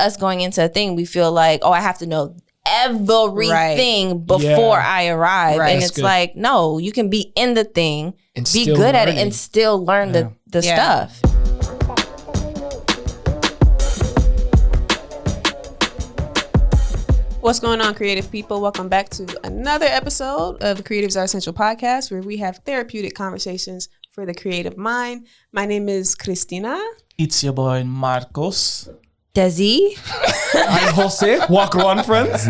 us going into a thing, we feel like, oh, I have to know everything before I arrive. And That's it's good. like, no, you can be in the thing, And be still good at it, learning. and still learn the stuff. What's going on, creative people? Welcome back to another episode of the Creatives Are Essential podcast, where we have therapeutic conversations for the creative mind. My name is Cristina. It's your boy Marcos. Desi. I'm Jose. Walk on, friends.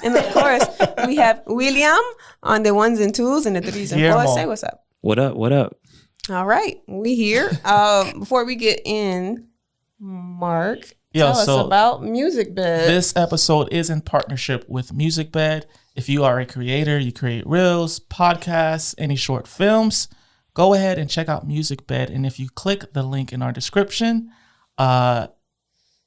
And of course, we have William on the ones and twos and the threes and Guillermo. fours. Say what's up. What up? What up? All right, we here. Before we get in, Mark, tell us about Musicbed. This episode is in partnership with Musicbed. If you are a creator, you create reels, podcasts, any short films, go ahead and check out Musicbed. And if you click the link in our description,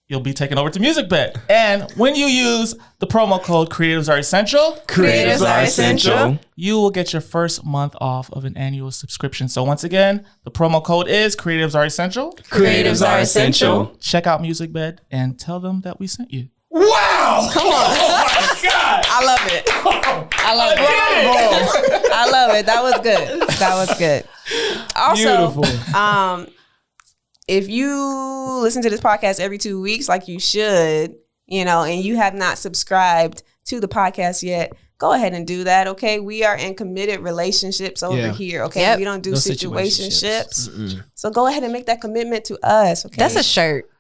you'll be taken over to Musicbed. And when you use the promo code Creatives Are Essential, Creatives Are Essential, you will get your first month off of an annual subscription. So once again, the promo code is Creatives Are Essential. Creatives Are Essential. Check out Musicbed and tell them that we sent you. Wow. Come on. Oh, my God. I love it. I love it. I love it. That was good. That was good. Also, Beautiful. if you listen to this podcast every 2 weeks, like you should, and you have not subscribed to the podcast yet, go ahead and do that. Okay. We are in committed relationships over here. Okay. Yep. We don't do No situationships. So go ahead and make that commitment to us. Okay. That's a shirt.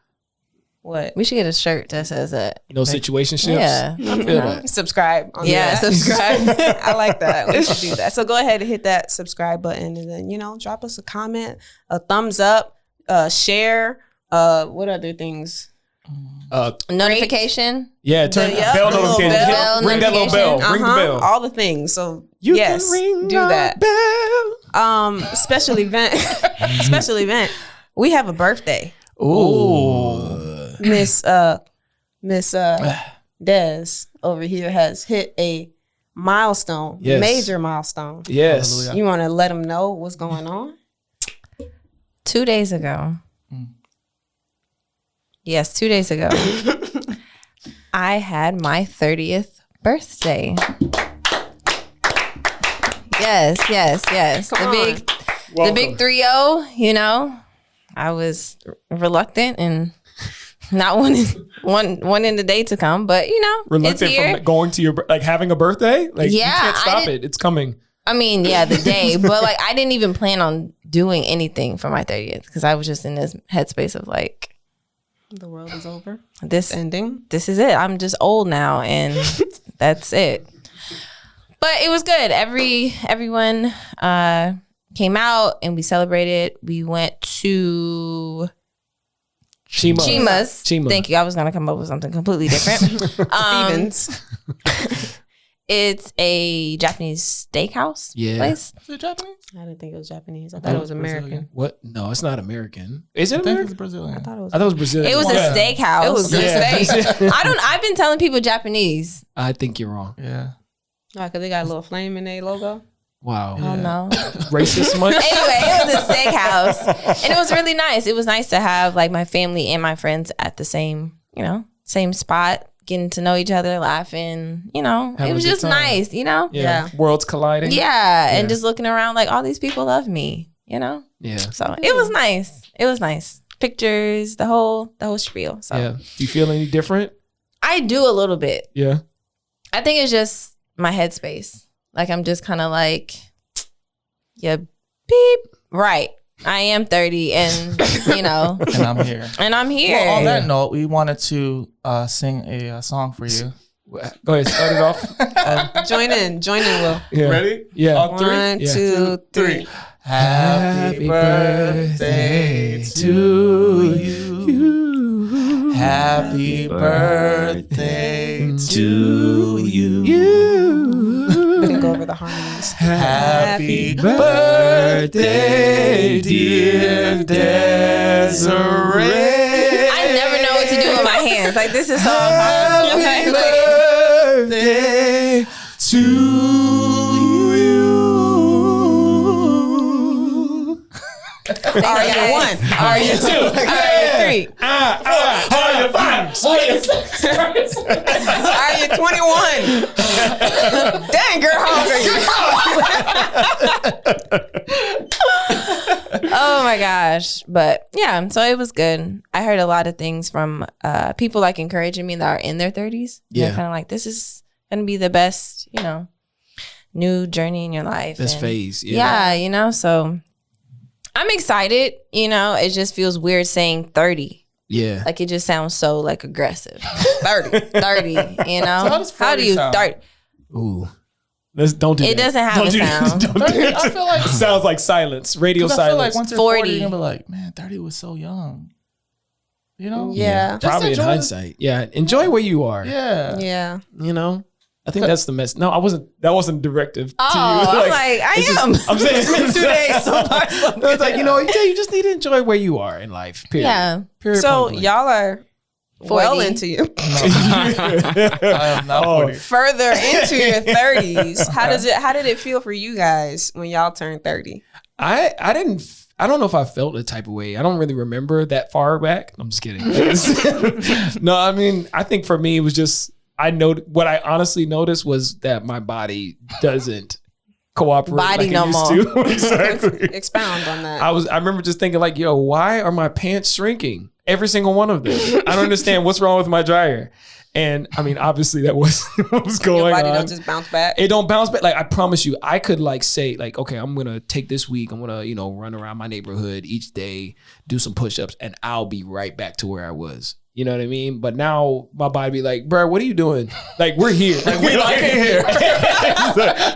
what? We should get a shirt that says that. No situationships. Yeah. I feel that. Subscribe. Subscribe. I like that. We should do that. So go ahead and hit that subscribe button and then, drop us a comment, a thumbs up, share, what other things? Notification. Yeah, turn Yep, bell the little notification. bell Ring that little bell. Ring the bell. All the things. So You yes, can ring do the that. bell. Special event. Special event. We have a birthday. Ooh. Miss Des over here has hit a milestone, Yes. major milestone. Yes. Hallelujah. You want to let them know what's going on? 2 days ago. Yes, 2 days ago. I had my 30th birthday. Yes. Come The big 3-0, I was reluctant and not wanting the day to come, but it's Reluctant here. from going to your having a birthday. Like you Yeah, can't I stop did- it. It's coming. I mean, yeah, the day, but I didn't even plan on doing anything for my 30th because I was just in this headspace of The world is over. this Ending. this is it. I'm just old now and that's it. But it was good. Everyone came out and we celebrated. We went to Jeen-yuhs. Thank you. I was gonna come up with something completely different. Stevens. It's a Japanese steakhouse place. Is it Japanese? I didn't think it was Japanese. I thought it was American. What? No, it's not American. Is it I think American? it's Brazilian. I thought it was. I thought it was Brazilian. It was Yeah. a steakhouse. It was good steak. I've been telling people Japanese. I think you're wrong. Yeah. Because they got a little flame in their logo. Wow. I don't know. Racist much? Anyway, it was a steakhouse, and it was really nice. It was nice to have my family and my friends at the same spot, getting to know each other, laughing. It Having was a good just time. nice. Yeah. Worlds colliding. Yeah, and just looking around all these people love me. Yeah. So it was nice. It was nice. Pictures, the whole spiel. So Yeah. Do you feel any different? I do a little bit. Yeah. I think it's just my headspace. I'm just kind of yeah, beep. Right. I am 30 and, And I'm here. and I'm here. Well, on that note, we wanted to sing a song for you. Go ahead. Start it off. Join in, Will. Yeah. Ready? Yeah. On three? 1, Yeah. 2, 3. Happy birthday to you. Happy birthday to you. We didn't go over the harmonies. Happy birthday, dear Desiree. I never know what to do with my hands. This is so hard. Happy birthday to you. Are you one? Are you two? street. Are you fine? Are you 21? Dang, girl, how old are you? Oh my gosh. But yeah, so it was good. I heard a lot of things from people like encouraging me that are in their 30s. Yeah. They're kind of like, this is going to be the best, new journey in your life. Best And phase. yeah, so I'm excited. It just feels weird saying 30. Yeah. Like it just sounds so like aggressive. 30, how does How do 40 you sound? 30? Ooh. Don't do that. It doesn't have Don't a do that. sound. Don't do that. I feel like Sounds like silence. Radio 'cause I feel like silence. once you're 40, 40. you're gonna be like, man, 30 was so young. Yeah. Just Probably in enjoy hindsight. Yeah. Enjoy where you are. Yeah. Yeah. I think that's the mess. No, That wasn't directive to Oh, you. I'm like, I it's just- am. I'm saying it's been 2 days so far. It's like, you just need to enjoy where you are in life. Period. Yeah. Period, So point blank. y'all are well 40. into you. I am not 40. Further into your 30s. How did it feel for you guys when y'all turned 30? I don't know if I felt a type of way. I don't really remember that far back. I'm just kidding. No, I mean, I think for me, it was just, what I honestly noticed was that my body doesn't cooperate Body like no it used more. to. Exactly. Expound on that. I remember just thinking like, yo, why are my pants shrinking? Every single one of them. I don't understand what's wrong with my dryer. And I mean, obviously that was what was going Your body on. don't just bounce back. It don't bounce back. Like I promise you, I could like say like, okay, I'm gonna take this week. I'm gonna run around my neighborhood each day, do some push-ups, and I'll be right back to where I was. You know what I mean? But now my body be like, bro, what are you doing? Like we're here. Like we like here.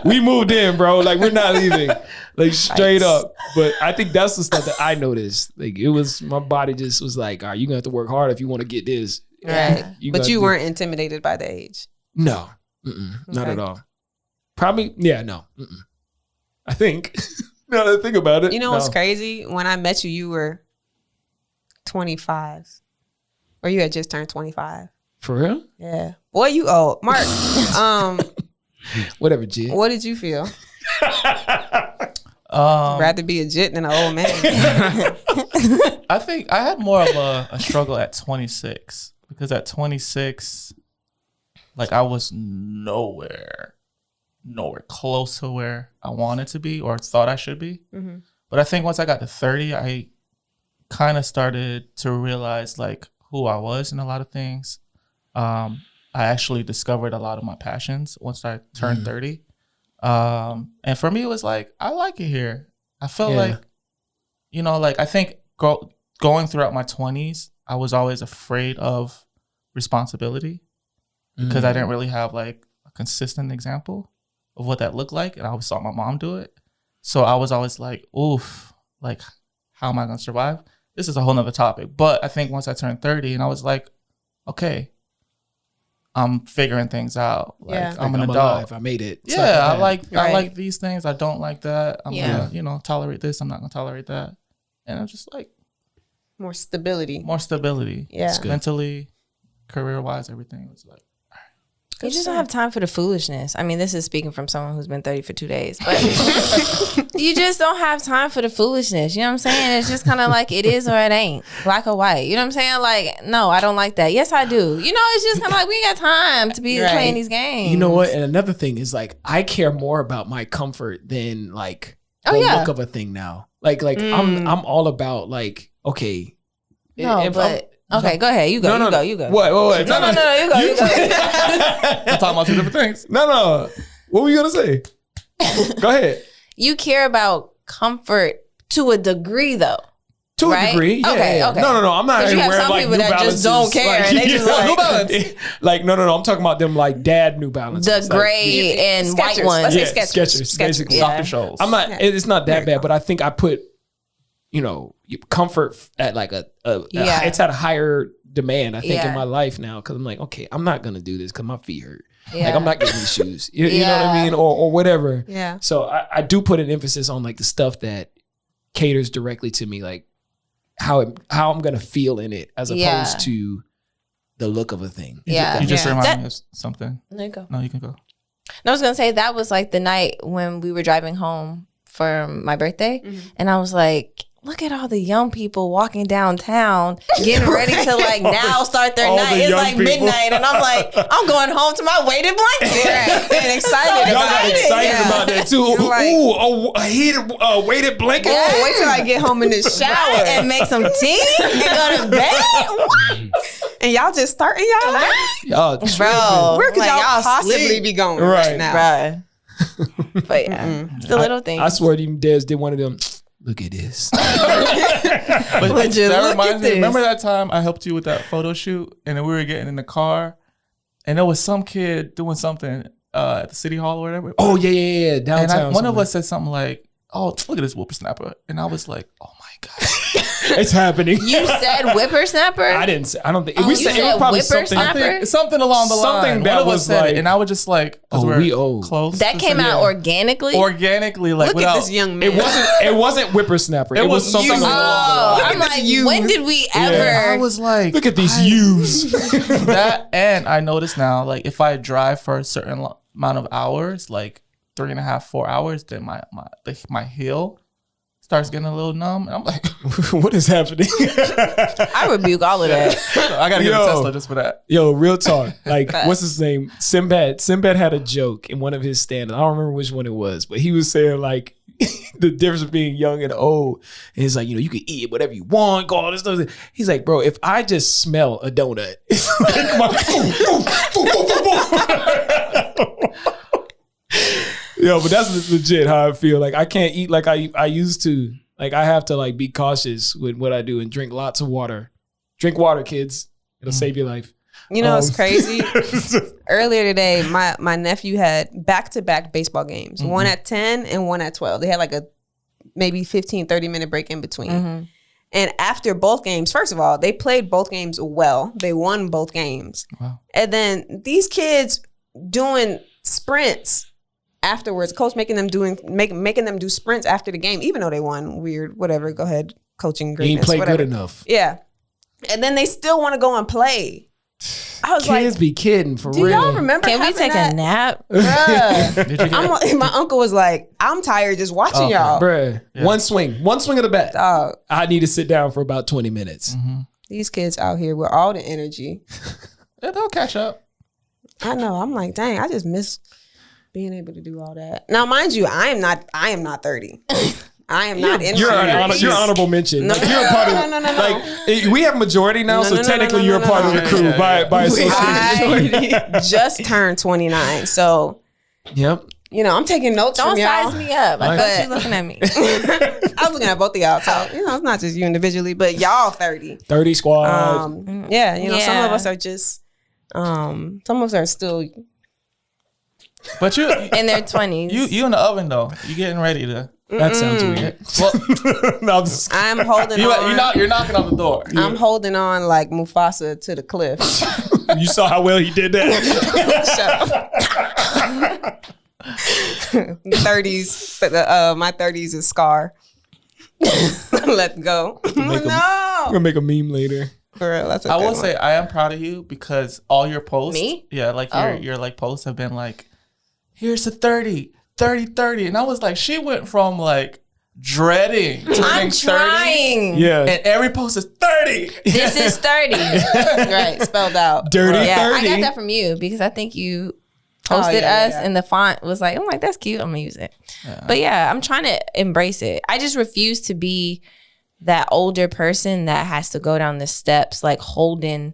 We moved in, bro. Like we're not leaving. Like straight up. But I think that's the stuff that I noticed. Like it was my body just was like, all right, you're gonna have to work hard if you want to get this. Right. But gotta you do- weren't intimidated by the age. No, not Okay. at all. Probably, yeah, no. I think. Now that I think about it, You know what's no. crazy? When I met you, you were 25. Or you had just turned 25. For real? Yeah. Boy, you old. Mark, Whatever, G. what did you feel? Um, Rather be a jit than an old man. I think I had more of a struggle at 26 because at 26, like I was nowhere close to where I wanted to be or thought I should be. Mm-hmm. But I think once I got to 30, I kind of started to realize like who I was in a lot of things. I actually discovered a lot of my passions once I turned 30. And for me, it was like, I like it here. I felt like, I think going throughout my 20s, I was always afraid of responsibility because I didn't really have like a consistent example of what that looked like. And I always saw my mom do it. So I was always like, oof, like, how am I going to survive? This is a whole nother topic. But I think once I turned 30 and I was like, okay, I'm figuring things out. Like, Yeah. I'm an I'm adult. alive. I made it. It's Yeah, I like that. I Right. like these things. I don't like that. I'm Yeah. gonna, tolerate this. I'm not gonna tolerate that. And I'm just like More stability. more stability. Yeah. good. Mentally, career wise, everything was like You just don't have time for the foolishness. I mean, this is speaking from someone who's been 30 for 2 days, but you just don't have time for the foolishness. You know what I'm saying? It's just kind of like it is or it ain't, black or white. You know what I'm saying? Like, no, I don't like that. Yes, I do. It's just kind of like we ain't got time to be Right. playing these games. You know what? And another thing is like I care more about my comfort than like the Oh, yeah. look of a thing now. Like I'm all about like, okay. No, if but okay, go ahead. You go. No, You go. What? No, you go. You go. I'm talking about two different things. No. What were you gonna say? Go ahead. You care about comfort to a degree, though. To Right? a degree, yeah. Okay, yeah. okay. No. I'm not 'Cause even you have wearing some like people New that just Balances. don't care, and they just like- New Balance. Like no. I'm talking about them like dad New Balances. The Like, gray and Skechers. white ones. Let's say yeah, Skechers, basically. Yeah. Dr. Scholl's. I'm not. Yeah. It's not There that you bad, go. but I think I put, comfort at like Yeah. it's at a higher demand. I think in Yeah. my life now because I'm like, okay, I'm not gonna do this because my feet hurt. Yeah. Like I'm not getting these shoes. You know what I Yeah. mean, or whatever. Yeah. So I do put an emphasis on like the stuff that caters directly to me, like how I'm gonna feel in it as opposed Yeah. to the look of a thing. Yeah. You just Yeah. reminded That- me of something. There you go. No, you can go. I was gonna say that was like the night when we were driving home for my birthday, and I was like, look at all the young people walking downtown, getting ready to like now start their All night. the It's young like people. midnight, and I'm like, I'm going home to my weighted blanket. And excited Y'all about got it. excited Yeah. about that too. You're like- Ooh, a heated, weighted blanket. Oh, wait till I get home in this shower. And make some tea and go to bed. What? And y'all just starting y'all night? Y'all Bro, Where could like, y'all possibly sleep. be going Right. right now? Bruh. But yeah, it's the little things. I swear, even Dez did one of them. Look at this. But Would you that look reminds at me. this? Remember that time I helped you with that photo shoot, and then we were getting in the car, and there was some kid doing something at the city hall or whatever. Oh yeah, and downtown. one of us said something like, "Oh, look at this whippersnapper," and I was like, "Oh my god." it's happening. You said whippersnapper? I didn't say. I don't think. Oh, we you said it said was probably something. whippersnapper? Something along the Something line. that One of us was said like- it, and I was just like, 'cause Oh, we're we old. close. That to came city. out organically? organically, like Look without. at this young man. It wasn't whippersnapper. It was something you. along the Oh, line. I'm like, when did we I ever? was like, Look at these youths. that, and I notice now, like if I drive for a certain amount of hours, like 3.5, 4 hours, then my heel starts getting a little numb, and I'm like, What is happening? I rebuke all of that. I gotta get a Yo. Tesla just for that. Yo, real talk. Like, what's his name? Sinbad. Sinbad had a joke in one of his stand-ups. I don't remember which one it was, but he was saying like the difference of being young and old. And he's like, you can eat whatever you want, go all this stuff. He's like, bro, if I just smell a donut, it's like my Yo, but that's legit how I feel. Like I can't eat like I used to. Like I have to like be cautious with what I do and drink lots of water. Drink water, kids. It'll save your life. You know, it's Um, crazy. Earlier today, my nephew had back-to-back baseball games, one at 10 and one at 12. They had like a maybe 15, 30-minute break in between. And after both games, first of all, they played both games well. They won both games. Wow. And then these kids doing sprints afterwards, coach making them do sprints after the game, even though they won. Weird, whatever. Go ahead, coaching You greatness, ain't played whatever. good enough. Yeah. And then they still want to go and play. I was Kids like, be kidding for do real. y'all remember Can we having take that? a nap? Bruh. Did you get My uncle was like, I'm tired just watching y'all. Bruh, Yeah. one swing of the bat. Dog, I need to sit down for about 20 minutes. these kids out here with all the energy. Yeah, they'll catch up. I know. I'm like, dang, I just miss being able to do all that. Now, mind you, I am not 30. I am not in You're my an 30s. you're honorable mention. No, Like, you're a part of no. like we have majority now, No, so no, no, technically no, you're no, a part no, of the no. crew Yeah, by association. I just turned 29, so Yep. I'm taking notes Don't from y'all. size me up. I Right. thought you looking at me. I was looking at both of y'all, so it's not just you individually, but y'all 30. 30 squad. Yeah, some Yeah. of us are just, some of us are still. But you In their 20s. in the oven though. You getting ready to. That sounds weird. Well, No, I'm just- I'm holding on. you're knocking on the door. I'm holding on like Mufasa to the cliff. you saw how well he did that. Shut up. 30s, but my 30s is Scar. Let go. I'm gonna make a meme later. For real, that's a I good will one. say I am proud of you because all your posts, Me? yeah, like Oh. your like posts have been like, here's a 30, 30, and I was like, she went from like dreading turning I'm 30, trying. Yeah. and every post is 30. This is 30. Right, spelled out. Dirty Yeah, 30. I got that from you because I think you posted yeah, us yeah. and the font was like, I'm like, that's cute. I'm gonna use it. But yeah, I'm trying to embrace it. I just refuse to be that older person that has to go down the steps like holding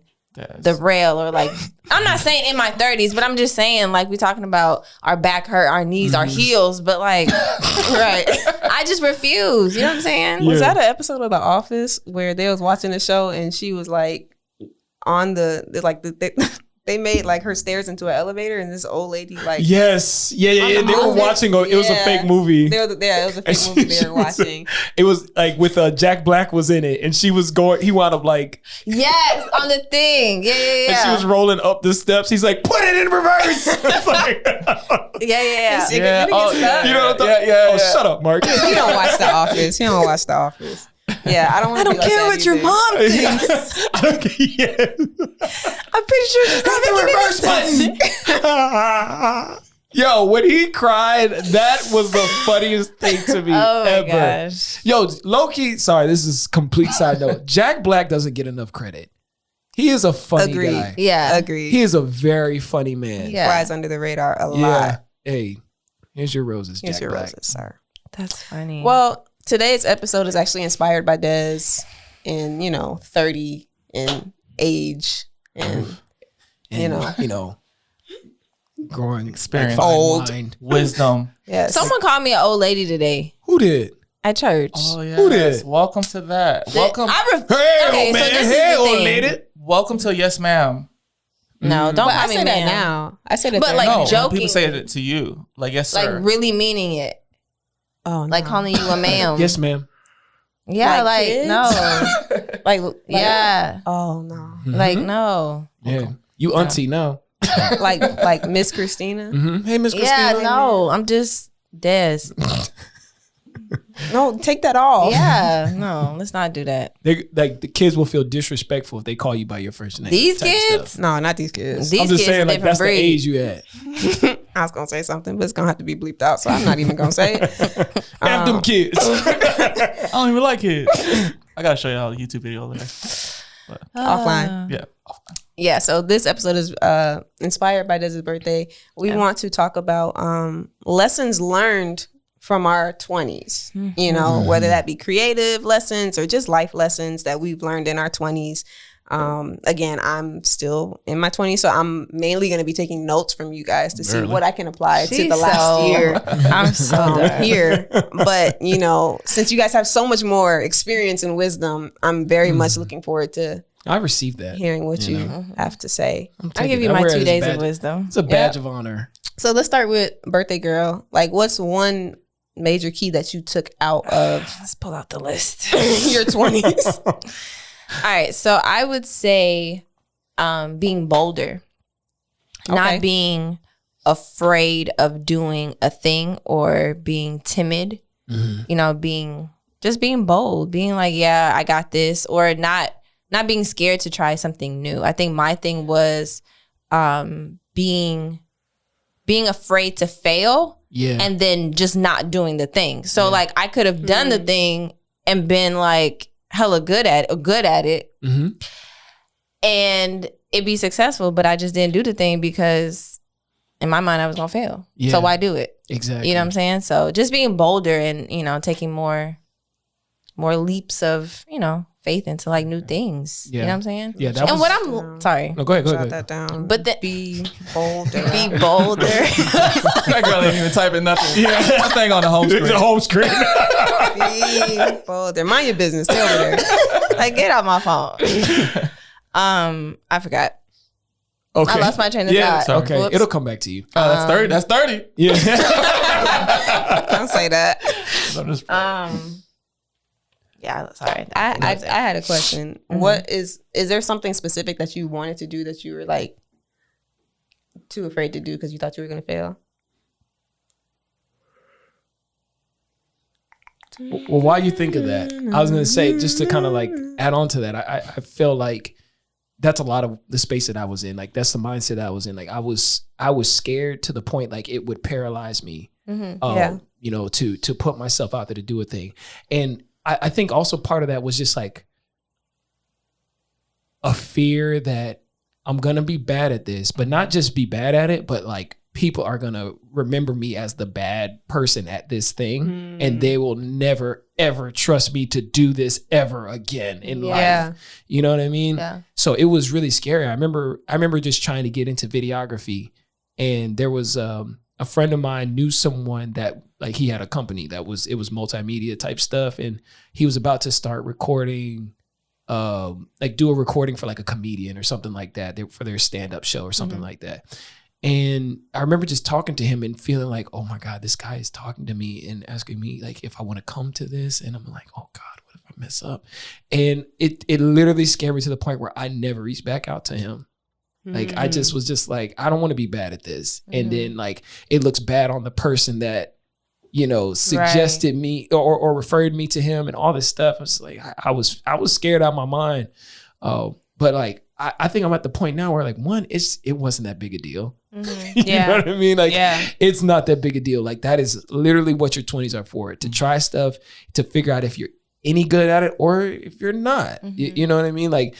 the rail or like, I'm not saying in my 30s, but I'm just saying like we talking about our back hurt, our knees, our heels, but like, right. I just refuse. You know what I'm saying? Yeah. Was that an episode of The Office where they was watching the show and she was like on they made like her stairs into an elevator and this old lady like Yes. Yeah. On the They were movie? watching. It was a Yeah. fake movie. it was a fake movie they were watching. It was like with Jack Black was in it, and she was going. He wound up like, Yes, on the thing. Yeah. and she was rolling up the steps. He's like, put it in reverse. It's like, Yeah. You get stuck. you know what I'm talking? yeah. Shut up, Mark. He don't watch The Office. He don't watch The Office. Yeah, I don't want to be like that either. mom thinks. I don't care. Yeah. I'm pretty sure she's not the reverse button. Yo, when he cried, that was the funniest thing to me Oh my ever. gosh. Yo, low-key, sorry, this is complete side note. Jack Black doesn't get enough credit. He is a funny Agreed. guy. Yeah. Agreed. He is a very funny man. Yeah. Flies under the radar a Yeah. lot. Hey, here's your roses, Here's Jack your Black. roses, sir. That's funny. Well, today's episode is actually inspired by Dez in, 30 in age and, growing Experience. like fine Old. wine. Wisdom. yes. someone called me an old lady today Who did? at church. Oh yeah. Who did? Welcome to that. Welcome. Hey, Okay, old so man. this is Hey, the old thing. lady. Welcome to Yes Ma'am. No, don't but I call me say that ma'am. now. I say that But, there like, now. No, joking. people say it to you. Like, yes, Like sir. really meaning it. Oh, Like no. calling you a ma'am. Yes, ma'am. Yeah, Like like kids? no. like Yeah. Oh no. Like no. Yeah. You auntie now. like Miss Christina. Hey, Miss Christina. Yeah, no. I'm just Des. No, take that off. Yeah, no, let's not do that. They, like the kids will feel disrespectful if they call you by your first name. These type kids? stuff. No, not these kids. These I'm just kids saying, a like different that's breed. the age you at. I was gonna say something, but it's gonna have to be bleeped out, so I'm not even gonna say it. F them kids. I don't even like it. I gotta show y'all a YouTube video later. Offline. Yeah. Yeah, so this episode is inspired by Dez's birthday. We want to talk about lessons learned from our 20s, whether that be creative lessons or just life lessons that we've learned in our 20s. Again, I'm still in my 20s, so I'm mainly going to be taking notes from you guys to see what I can apply to the last year. I'm so done. Here. But, since you guys have so much more experience and wisdom, I'm very much looking forward to I received that. hearing what you have to say. I'll give you my 2 days of wisdom. It's a badge of honor. So let's start with birthday girl. Like, what's one major key that you took out of Let's pull out the list. your 20s? All right, so I would say being bolder, Okay. not being afraid of doing a thing or being timid. Being bold, being like, yeah, I got this, or not being scared to try something new. I think my thing was being afraid to fail. Yeah. And then just not doing the thing. So like I could have done the thing and been like hella good at it and it'd be successful, but I just didn't do the thing because in my mind I was gonna fail. Yeah. So why do it? Exactly. You know what I'm saying? So just being bolder and, taking more leaps of, faith into like new things. Yeah. You know what I'm saying? Yeah, that and was- what I'm sorry. No, go ahead. Jot that down. But be bolder. be bolder. That girl ain't even typing nothing. Yeah. That thing on the home screen. the home screen. Be bolder. Mind your business. Stay over there. Like get off my phone. I forgot. Okay. I lost my train of thought. Okay. Whoops. It'll come back to you. Oh, that's 30. That's 30. Yeah. Don't say that. I'm just, Yeah, sorry. I had a question. What is there something specific that you wanted to do that you were like too afraid to do because you thought you were going to fail? Well, while you think of that, I was going to say, just to kind of like add on to that, I feel like that's a lot of the space that I was in. Like that's the mindset I was in. Like I was scared to the point like it would paralyze me, Yeah. to put myself out there to do a thing. And I think also part of that was just like a fear that I'm going to be bad at this, but not just be bad at it, but like people are going to remember me as the bad person at this thing and they will never, ever trust me to do this ever again in life. You know what I mean? Yeah. So it was really scary. I remember just trying to get into videography, and there was a friend of mine knew someone that like he had a company it was multimedia type stuff, and he was about to start recording, like do a recording for like a comedian or something like that for their stand-up show or something like that. And I remember just talking to him and feeling like, oh my God, this guy is talking to me and asking me like if I want to come to this. And I'm like, oh God, what if I mess up? And it literally scared me to the point where I never reached back out to him. Like I just was just like, I don't want to be bad at this. And then like it looks bad on the person that, suggested me or referred me to him and all this stuff. I was like, I was scared out of my mind. But like I think I'm at the point now where like, one, it wasn't that big a deal. Mhm. You Yeah. know what I mean? Like, Yeah. it's not that big a deal. Like, that is literally what your 20s are for, to try stuff, to figure out if you're any good at it or if you're not. You know what I mean? Like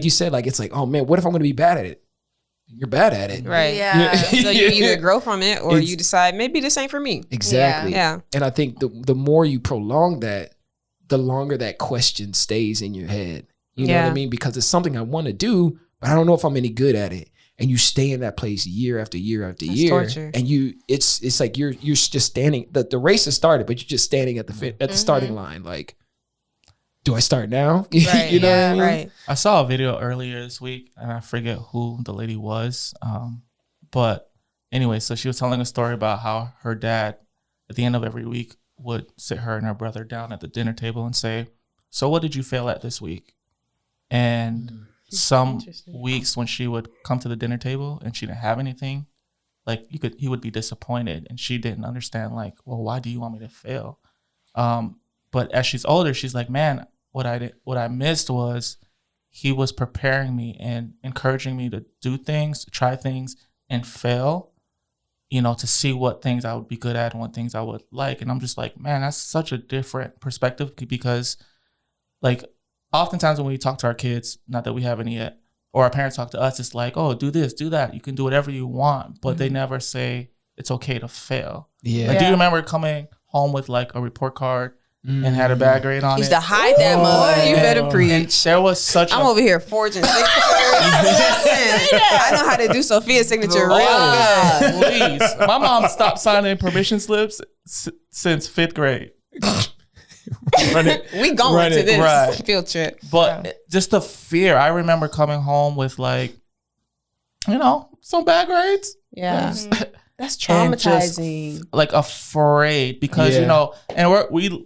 you said, like, it's like, oh man, what if I'm going to be bad at it? You're bad at it. Right. Yeah. So you either grow from it or It's- you decide maybe this ain't for me. Exactly. Yeah. And I think the more you prolong that, the longer that question stays in your head. You know what Yeah. I mean? Because it's something I want to do, but I don't know if I'm any good at it. And you stay in that place year after year after That's year, torture. and it's like you're just standing. The race has started, but you're just standing at the starting line. Like, do I start now? Right, You know what I mean? Right. I saw a video earlier this week, and I forget who the lady was. But anyway, so she was telling a story about how her dad, at the end of every week, would sit her and her brother down at the dinner table and say, "So what did you fail at this week?" And some weeks when she would come to the dinner table and she didn't have anything, like he would be disappointed, and she didn't understand, like, well, why do you want me to fail? But as she's older, she's like, man, what I missed was he was preparing me and encouraging me to do things, to try things and fail, you know, to see what things I would be good at and what things I would like. And I'm just like, man, that's such a different perspective, because like oftentimes when we talk to our kids, not that we have any yet, or our parents talk to us, it's like, oh, do this, do that. You can do whatever you want. But they never say it's okay to fail. Yeah. Like, do you remember coming home with like a report card and had a bad grade on Used it? to hide that mug. You better And preach. there was such I'm a over here forging signatures. Listen, I know how to do Sophia's signature real good. please. My mom stopped signing permission slips since 5th grade. We going to this Right. field trip. But just the fear. I remember coming home with like, you know, some bad grades. Yeah. That's And just, traumatizing. like, afraid, because Yeah. you know, and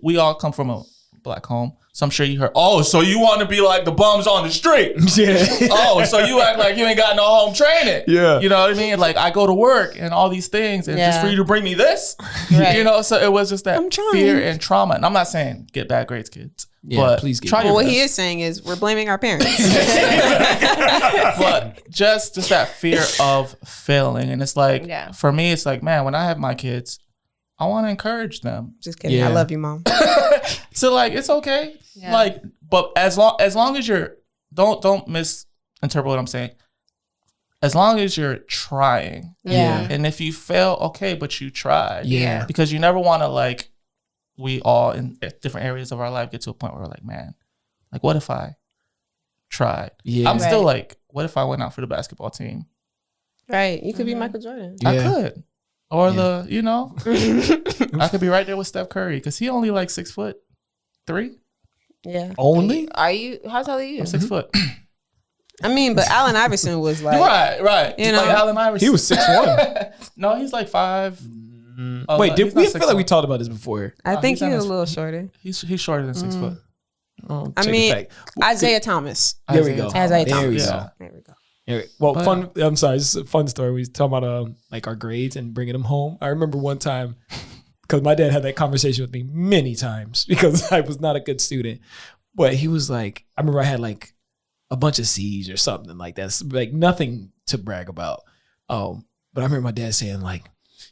we all come from a black home, so I'm sure you heard, oh, so you want to be like the bums on the street? Yeah. Oh, so you act like you ain't got no home training? Yeah. You know what I mean? Like, I go to work and all these things, and just Yeah. for you to bring me this, Right. you know. So it was just that I'm trying. fear and trauma. And I'm not saying get bad grades, kids. Yeah, but please get try good. your Well, what best. he is saying is we're blaming our parents. But just that fear of failing. And it's like, Yeah. for me, it's like, man, when I have my kids, I want to encourage them. Just kidding. Yeah. I love you, Mom. So like, it's okay. Yeah. Like, but as long as you're, don't misinterpret what I'm saying. As long as you're trying, Yeah. and if you fail, okay, but you tried. Yeah. Because you never want to, like, we all in different areas of our life get to a point where we're like, man, like, what if I tried? Yeah. I'm still Right. like, what if I went out for the basketball team? Right. You could be Michael Jordan. I Yeah. could. Or Yeah. you know, I could be right there with Steph Curry, because he only like 6'3". Yeah. Only? Are you? How tall are you? I'm 6 foot. I mean, but Allen Iverson was like, right. you know, like Allen Iverson. He was 6'1". No, he's like 5. Oh, Wait, no, did he's we not feel like we 6'1". talked about this before? I think he's he on was his- a little shorter. He's shorter than 6 foot. Oh, I check mean, the fact. Isaiah Thomas. There we go. Isaiah There we Thomas. go. There we go. Yeah. Well, But- I'm sorry. This is a fun story. We was talking about like our grades and bringing them home. I remember one time, because my dad had that conversation with me many times because I was not a good student. But he was like, I remember I had like a bunch of C's or something like that. It's like nothing to brag about. But I remember my dad saying, like,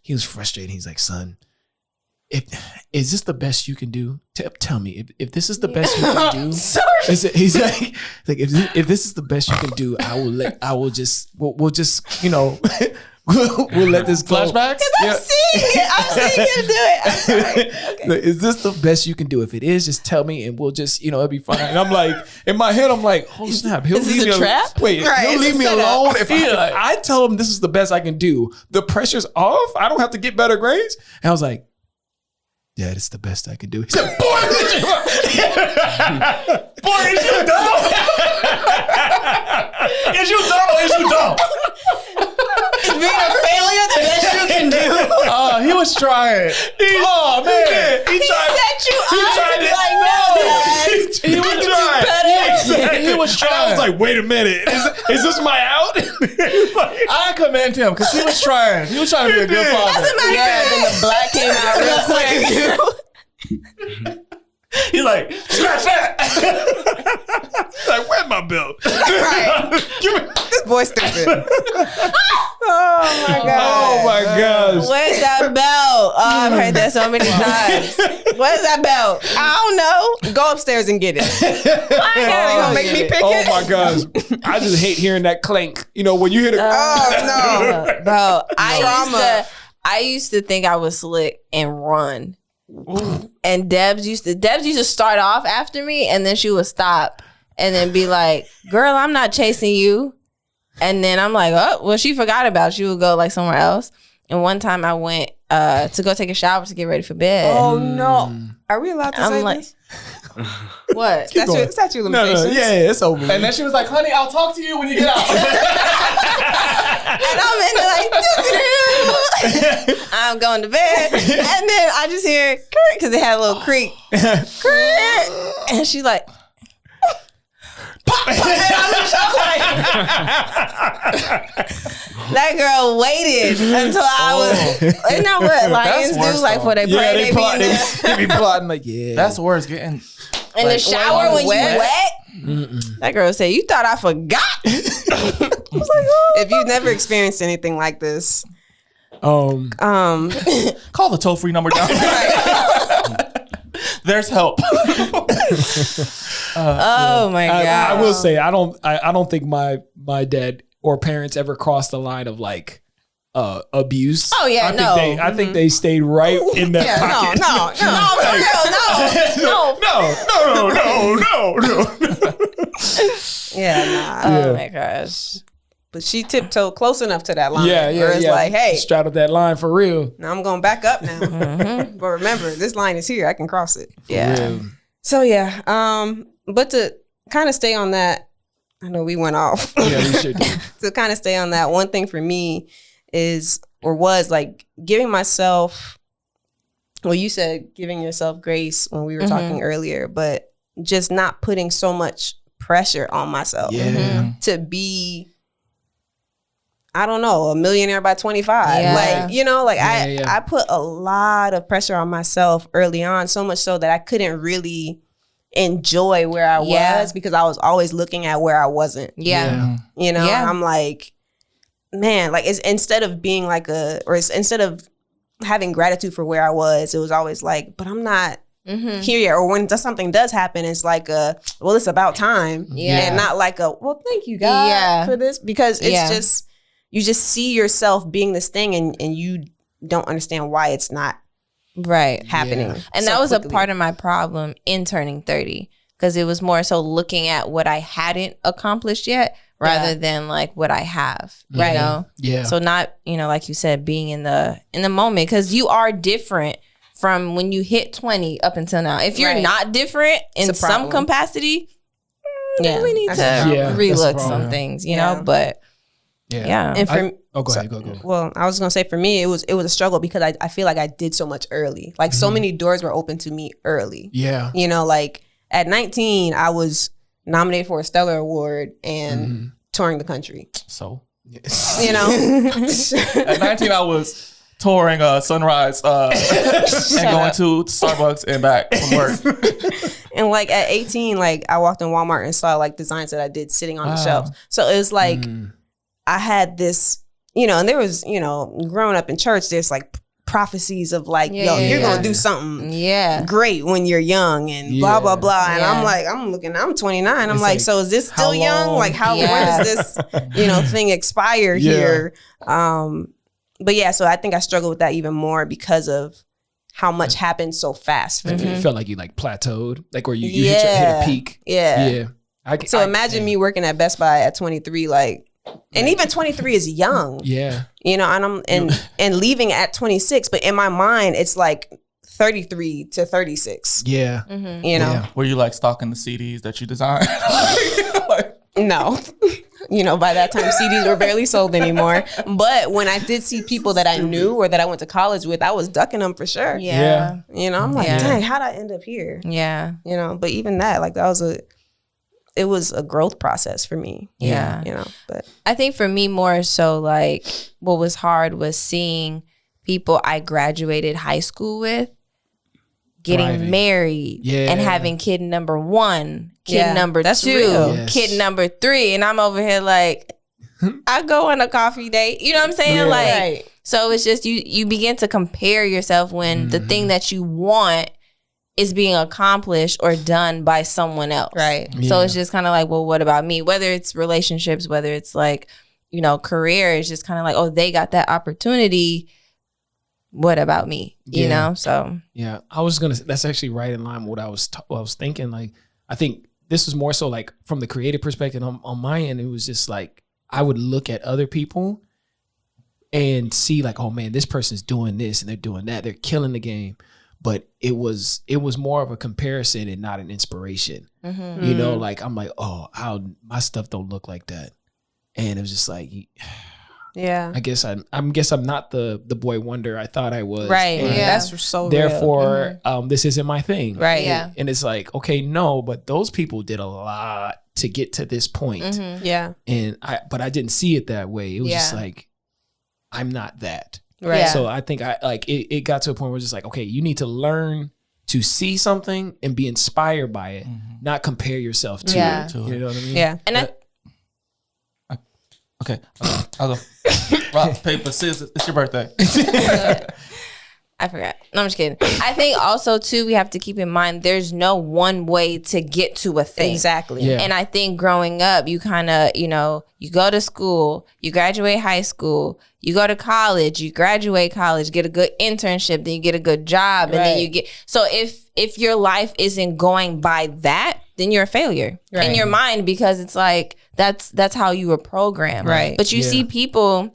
he was frustrated. He's like, son, is this the best you can do? Tell me if this is the best you can do. He's like if this is the best you can do, we'll just you know we'll let this go. Flashbacks? Yeah. I'm seeing him do it. I'm sorry. Like, is this the best you can do? If it is, just tell me and we'll just, you know, it'll be fine. And I'm like, in my head, I'm like, oh snap, he'll Is this leave me a trap? Wait, Right, he'll it's leave a me setup. alone if I tell him this is the best I can do. The pressure's off. I don't have to get better grades. And I was like, Dad, it's the best I can do. He said, boy, is you dumb? Is you dumb or is you dumb? Is being a failure the best you can do? Oh, he was trying. Oh man, He set you up to be like, no, Dad. he was trying. He was And I trying. was like, wait a minute. Is this my out? I commend him because he was trying. He was trying to be a good father. Yeah, then the black came out real quick. He's like, scratch that. Like, where's my belt? Right. This boy's stupid. Oh my god. Oh my gosh. Where's that belt? Oh, I've heard that so many times. Where's that belt? I don't know. Go upstairs and get it. You gonna make me pick Oh it? my gosh. I just hate hearing that clank. You know, when you hear the Oh no. Bro, I used to think I was slick and run. And Debs used to start off after me, and then she would stop and then be like, girl, I'm not chasing you. And then I'm like, oh, well, she forgot about you. She would go like somewhere else. And one time I went to go take a shower to get ready for bed. Oh no. Are we allowed to say this? What? Statute of no, limitations. yeah, it's over. And then she was like, honey, I'll talk to you when you get out. And I'm in there like, doo-doo-doo. I'm going to bed. And then I just hear, because it had a little creak. And she like, that girl waited until I was. Isn't that what lions worse, do? Like though. for they pray, they plot. be in They be plotting like, yeah. That's worse. Getting in the shower when you wet. That girl said, "You thought I forgot." I was like, oh. If you've never experienced anything like this, call the toll-free number down. There's help. Oh my god! I will say I don't think my dad or parents ever crossed the line of like abuse. Oh yeah, I think they stayed right in that pocket. No. yeah, nah. Oh my gosh! But she tiptoed close enough to that line. Yeah. Where it's like, hey, straddled that line for real. now I'm going back up now. But remember, this line is here. I can cross it. Yeah. Real. So yeah, but to kind of stay on that, I know we went off. Yeah, we should do. To kind of stay on that, one thing for me was like giving myself, well, you said giving yourself grace when we were talking earlier, but just not putting so much pressure on myself to be, I don't know, a millionaire by 25. Yeah. Like, you know, like I put a lot of pressure on myself early on, so much so that I couldn't really enjoy where I was because I was always looking at where I wasn't. Yeah. You know, Yeah. I'm like, man, like instead of being like instead of having gratitude for where I was, it was always like, but I'm not here yet. Or when something does happen, it's like well, it's about time. Yeah. And not like well, thank you God for this, because it's just, you just see yourself being this thing and you don't understand why it's not happening. And so that was quickly. a part of my problem in turning 30, because it was more so looking at what I hadn't accomplished yet rather than like what I have, you know? Yeah. So not, you know, like you said, being in the moment, because you are different from when you hit 20 up until now. If you're not different in some capacity, then we need to relook some things, you know? But And for go ahead. Go. Well, I was gonna say for me, it was a struggle because I feel like I did so much early. Like so many doors were open to me early. Yeah. You know, like at 19, I was nominated for a Stellar Award and touring the country. So, You know, at 19, I was touring Sunrise and going to Starbucks and back from work. and like at 18, like I walked in Walmart and saw like designs that I did sitting on the shelves. So it was like I had this, you know, and there was, you know, growing up in church, there's like prophecies of like, you're gonna do something great when you're young and blah blah blah. And I'm like, I'm 29. I'm like, so is this still young? Like how when does this, you know, thing expire here? But yeah, so I think I struggle with that even more because of how much happened so fast for me. You felt like you like plateaued, like where you hit a peak. Yeah. So imagine me working at Best Buy at 23, like, and even 23 is young. Yeah. You know, and I'm and leaving at 26, but in my mind it's like 33 to 36. Yeah. You know. Were you like stalking the CDs that you designed? No. You know, by that time CDs were barely sold anymore. But when I did see people that I knew or that I went to college with, I was ducking them for sure. Yeah. You know, I'm like, dang, how'd I end up here? Yeah. You know, but even that, like it was a growth process for me. Yeah. You know, but I think for me more so like what was hard was seeing people I graduated high school with getting Thriving. married Yeah. and having kid number 1, kid Yeah, number that's 2, real. Yes. kid number 3. And I'm over here like, I go on a coffee date. You know what I'm saying? Yeah. Like, Right. so it's just you begin to compare yourself when the thing that you want is being accomplished or done by someone else. Right. So Yeah. it's just kind of like, well, what about me? Whether it's relationships, whether it's like, you know, career, it's just kind of like, oh, they got that opportunity. What about me? You Yeah. know? So Yeah, I was gonna. That's actually right in line with what I was thinking. Like, I think this was more so like from the creative perspective on my end. It was just like I would look at other people and see like, oh man, this person's doing this and they're doing that. They're killing the game. But it was more of a comparison and not an inspiration. You know, like I'm like, oh, my stuff don't look like that, and it was just like, Yeah. I guess I'm not the boy wonder I thought I was. Right. And Yeah. That's so real. therefore, this isn't my thing. Right. Yeah. And it's like, okay, no, but those people did a lot to get to this point. Yeah. And I didn't see it that way. It was just Yeah. like, I'm not that. Right. Yeah. So I think it got to a point where it's just like, okay, you need to learn to see something and be inspired by it, not compare yourself to Yeah. it. You know what I mean? Yeah. and Okay, I'll go. Rock, paper, scissors. It's your birthday. I forgot. No, I'm just kidding. I think also too, we have to keep in mind there's no one way to get to a thing. Exactly. Yeah. And I think growing up, you kind of, you know, you go to school, you graduate high school, you go to college, you graduate college, get a good internship, then you get a good job, and then Right. you get. So if your life isn't going by that, then you're a failure in Right. your mind, because it's like that's how you were programmed. Right. But you Yeah. see people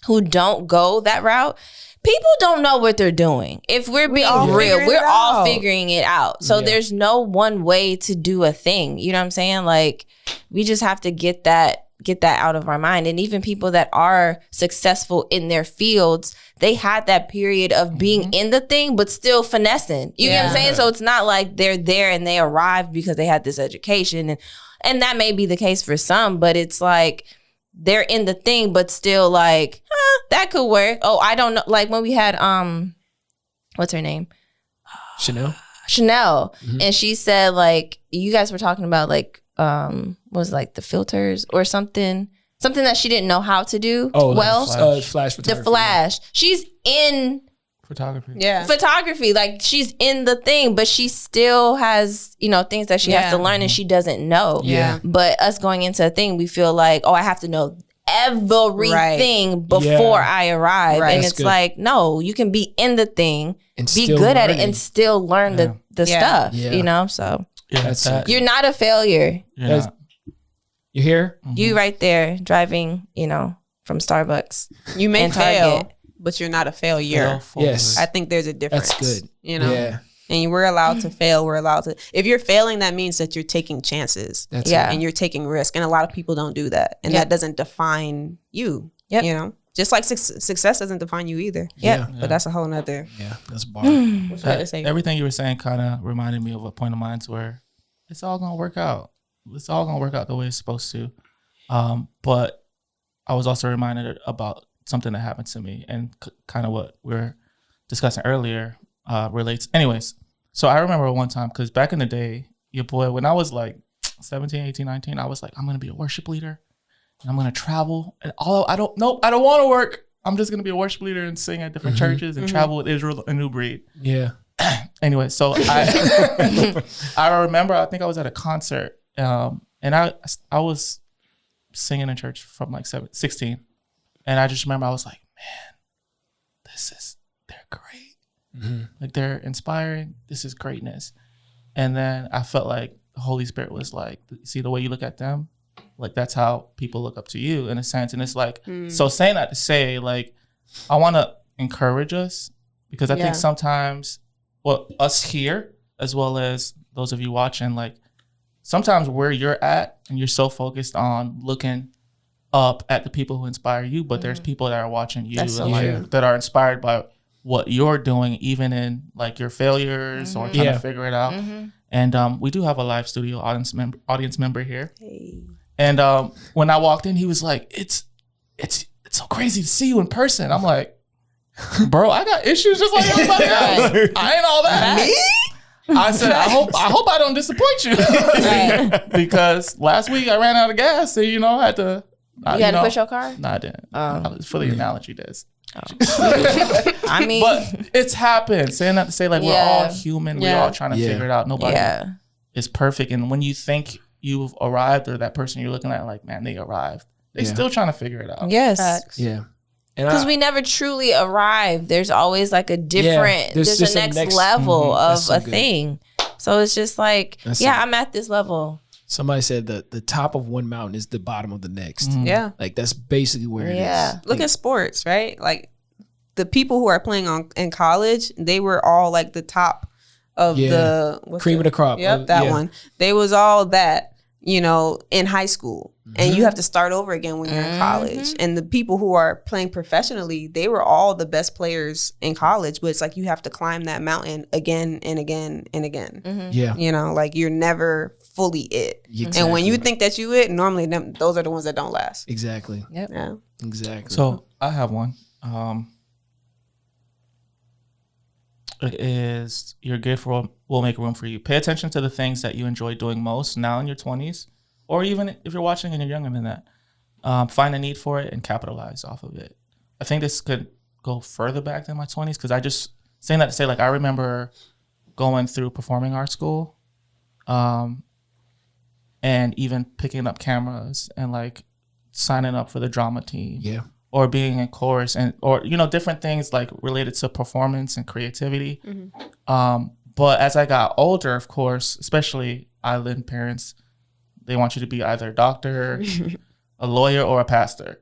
who don't go that route. People don't know what they're doing. If we're being all real, figuring we're it all out. figuring it out. So Yeah. there's no one way to do a thing. You know what I'm saying? Like, we just have to get that out of our mind. And even people that are successful in their fields, they had that period of being in the thing but still finessing. You get what I'm Yeah. saying? So it's not like they're there and they arrived because they had this education, and that may be the case for some, but it's like they're in the thing but still like, that could work. Oh, I don't know. Like when we had what's her name? Chanel. And she said, like, you guys were talking about like was like the filters or something that she didn't know how to do well. Flash The photography. flash. She's in Photography. Yeah. photography. Like, she's in the thing, but she still has, you know, things that she has to learn and she doesn't know. Yeah. But us going into a thing, we feel like, oh, I have to know everything before I arrive. Right. And That's it's good. like, no, you can be in the thing, And be still good at it, learning. and still learn the Yeah. stuff, Yeah. you know? So Yeah, That's that, you're not a failure. you're That's- not. You hear? You right there driving, you know, from Starbucks. You may And fail, Target. but you're not a failure. Fail forward. Yes. I think there's a difference. That's good. You know? Yeah. And we're allowed to fail. We're allowed to. If you're failing, that means that you're taking chances. That's Yeah. And you're taking risk. And a lot of people don't do that. And Yep. that doesn't define you. Yep. You know? Just like success doesn't define you either. Yep. But that's a whole nother. Yeah, that's a bar. What you got to That- say? everything you were saying kind of reminded me of a point of mine where it's all gonna work out. It's all gonna work out the way it's supposed to. But I was also reminded about something that happened to me, and kind of what we were discussing earlier relates. Anyways, so I remember one time, because back in the day, your boy, when I was like 17, 18, 19, I was like, I'm gonna be a worship leader, and I'm gonna travel. And although I don't want to work, I'm just gonna be a worship leader and sing at different churches and travel with Israel, a new breed. Yeah. Anyway, so I I remember, I think I was at a concert, and I was singing in church from like 16, and I just remember I was like, man, they're great. Like, they're inspiring. This is greatness. And then I felt like the Holy Spirit was like, see, the way you look at them, like, that's how people look up to you in a sense. And it's like, so saying that to say, like, I want to encourage us, because I think sometimes, well, us here, as well as those of you watching, like, sometimes where you're at and you're so focused on looking up at the people who inspire you, but there's people that are watching you That's so and like true. that are inspired by what you're doing, even in like your failures or trying to figure it out. And we do have a live studio audience member here. And when I walked in, he was like, it's so crazy to see you in person. I'm like, Bro, I got issues just like everybody else. I ain't all that. Me? I said, I hope I don't disappoint you. Because last week I ran out of gas, and I had to. You had to push your car? No, I didn't. I was for the analogy this. I mean, but it's happened. Saying that to say, like, we're all human. We're all trying to figure it out. Nobody is perfect. And when you think you've arrived, or that person you're looking at, like, man, they arrived. They still trying to figure it out. Yes. Yeah. Because we never truly arrive. There's always like a different, there's a next level of a thing. So it's just like, I'm at this level. Somebody said that the top of one mountain is the bottom of the next. Yeah. Like that's basically where it is. Look at sports, right? Like the people who are playing in college, they were all like the top of the cream of the crop. Yep, that one. They was all that, in high school. And you have to start over again when you're in college. And the people who are playing professionally, they were all the best players in college. But it's like you have to climb that mountain again and again and again. Yeah. Like you're never fully it. Exactly. And when you think that you it, normally those are the ones that don't last. Exactly. Yep. Yeah. Exactly. So I have one. It is your gift will make room for you. Pay attention to the things that you enjoy doing most now in your 20s, or even if you're watching and you're younger than that. Find a need for it and capitalize off of it. I think this could go further back than my 20s, because I just saying that to say, like, I remember going through performing arts school, and even picking up cameras and like signing up for the drama team. Yeah. Or being in chorus or different things like related to performance and creativity. But as I got older, of course, especially island parents, they want you to be either a doctor, a lawyer, or a pastor.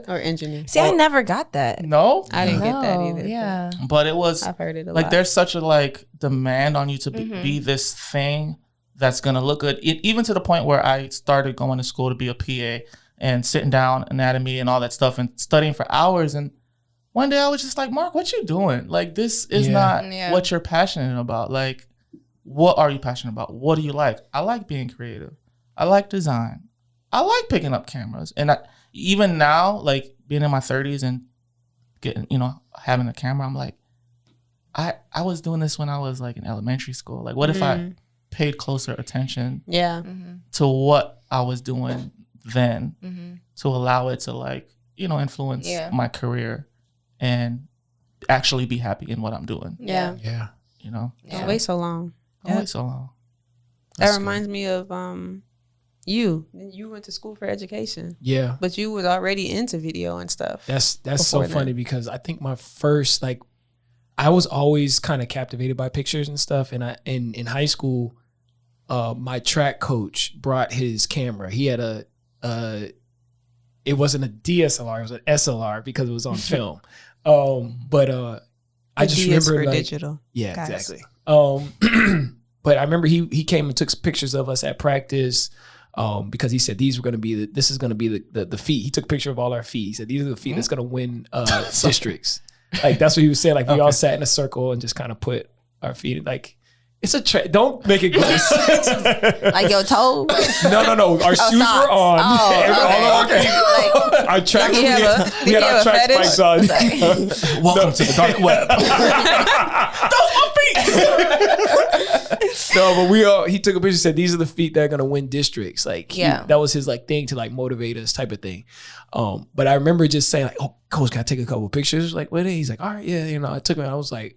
Or engineer. See, I never got that. No? I didn't get that either. Yeah. But it was, I've heard it a like, lot. there's such a demand on you to be this thing that's going to look good. Even to the point where I started going to school to be a PA and sitting down anatomy and all that stuff and studying for hours. And one day I was just like, Mark, what you doing? Like, this is not what you're passionate about. Like, what are you passionate about? What do you like? I like being creative. I like design. I like picking up cameras. And even now, like being in my 30s and getting, having a camera, I'm like, I was doing this when I was like in elementary school. Like, what if I paid closer attention to what I was doing then to allow it to influence my career and actually be happy in what I'm doing. Yeah. Don't wait so long. Don't wait so long. That reminds me of you went to school for education. Yeah. But you was already into video and stuff. That's so funny, because I think my first, I was always kind of captivated by pictures and stuff. And in high school, my track coach brought his camera. He had it wasn't a DSLR, it was an SLR because it was on film. I just remember digital. Yeah, guys. exactly. But I remember he came and took pictures of us at practice, because he said this is going to be the feet. He took a picture of all our feet. He said these are the feet that's going to win districts. Like, that's what he was saying. Like, we all sat in a circle and just kind of put our feet it's a don't make it gross. Like your toes? No. Our shoes socks. were on. Oh, okay. Our tracks, we had our track spikes on. Welcome to the dark web. Those my feet. No, but he took a picture and said, these are the feet that are going to win districts. Like, that was his thing to motivate us type of thing. But I remember just saying oh, coach, can I take a couple of pictures? Like, what? He's like, all right, yeah. I took it. I was like,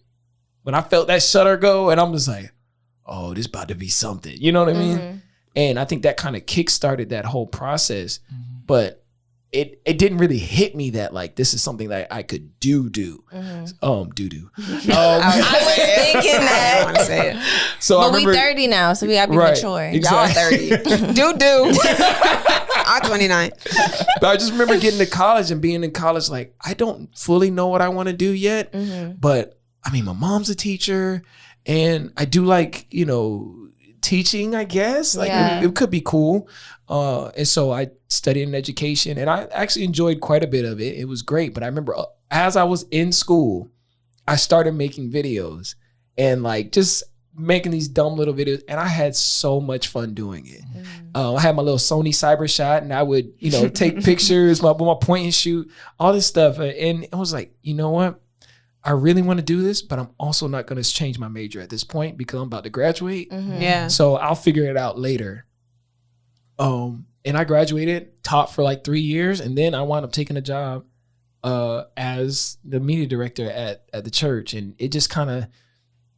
when I felt that shutter go, and I'm just like, oh, this about to be something. You know what I mean? And I think that kind of kickstarted that whole process. But it didn't really hit me that this is something that I could do. I was thinking that. I want to say it. So But I remember, we 30 now, so we gotta be mature. Exactly. Y'all 30. do. I'm 29. But I just remember getting to college and being in college, I don't fully know what I want to do yet. But I mean, my mom's a teacher, and I do teaching, I guess. It could be cool. And so I studied in education, and I actually enjoyed quite a bit of it. It was great. But I remember as I was in school, I started making videos and just making these dumb little videos, and I had so much fun doing it. I had my little Sony Cyber Shot, and I would, take pictures, my point and shoot, all this stuff. And I was like, you know what? I really want to do this, but I'm also not going to change my major at this point because I'm about to graduate. Yeah. So I'll figure it out later. And I graduated, taught for like 3 years, and then I wound up taking a job as the media director at the church. And it just kind of,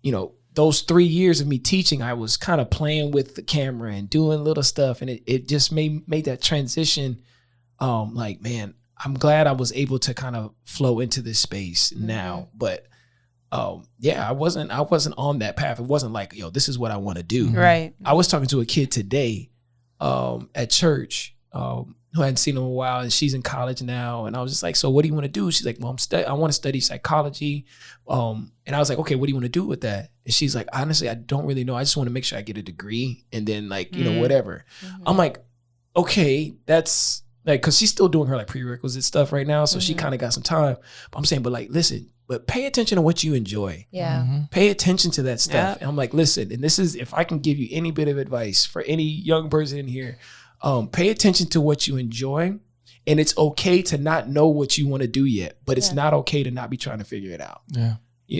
you know, those 3 years of me teaching, I was kind of playing with the camera and doing little stuff. And it just made that transition like, man, I'm glad I was able to kind of flow into this space now. But yeah, I wasn't on that path. It wasn't like, yo, this is what I want to do. Right. I was talking to a kid today at church who I hadn't seen in a while, and she's in college now. And I was just like, so what do you want to do? She's like, well, I want to study psychology. And I was like, okay, what do you want to do with that? And she's like, honestly, I don't really know. I just want to make sure I get a degree and then like, you know, whatever. I'm like, okay, that's like, cause she's still doing her like prerequisite stuff right now. So she kind of got some time. But I'm saying, but like, listen, but pay attention to what you enjoy. Yeah. Pay attention to that stuff. Yeah. And I'm like, listen, and this is, if I can give you any bit of advice for any young person in here, pay attention to what you enjoy. And it's okay to not know what you want to do yet, but it's not okay to not be trying to figure it out. Yeah.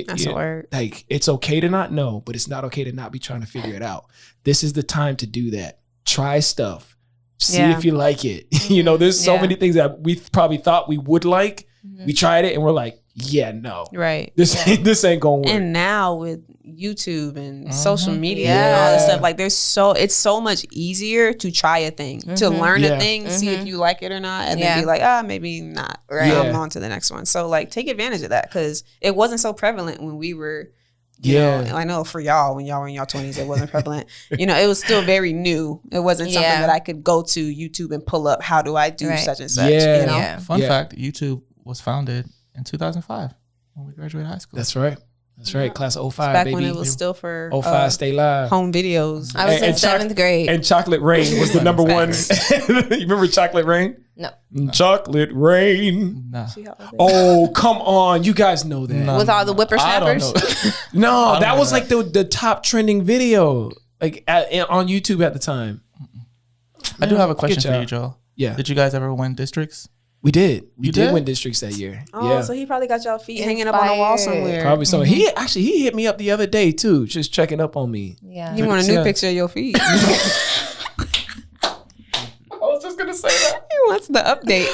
That's a word. Like, it's okay to not know, but it's not okay to not be trying to figure it out. This is the time to do that. Try stuff. See if you like it. You know, there's so many things that we probably thought we would like. We tried it and we're like, yeah, no. Right. This ain't gonna work. And now with YouTube and social media and all this stuff, like it's so much easier to try a thing, to learn a thing, see if you like it or not, and then be like, maybe not. Right. I'm on to the next one. So like take advantage of that because it wasn't so prevalent when we were, you know, I know for y'all, when y'all were in your 20s, it wasn't prevalent. You know, it was still very new. It wasn't something that I could go to YouTube and pull up, how do I do such and such, you know? Fun fact, YouTube was founded in 2005 when we graduated high school. That's right. That's right. Class of 05, Back baby. when it was still for 05, stay live. home videos. I was in 7th grade. And Chocolate Rain was the number one. You remember Chocolate Rain? No. Chocolate Rain. Nah. Oh, come on. You guys know that. With all the whippersnappers? I don't know. No, that was like the top trending video like on YouTube at the time. I do have a question for you, Joel. Yeah. Did you guys ever win districts? We did. We You did did? win districts that year. Oh, yeah. so he probably got y'all feet hanging up on the wall somewhere. Probably so. He hit me up the other day too, just checking up on me. Yeah. You want a new picture of your feet? I was just gonna say that. He wants the update.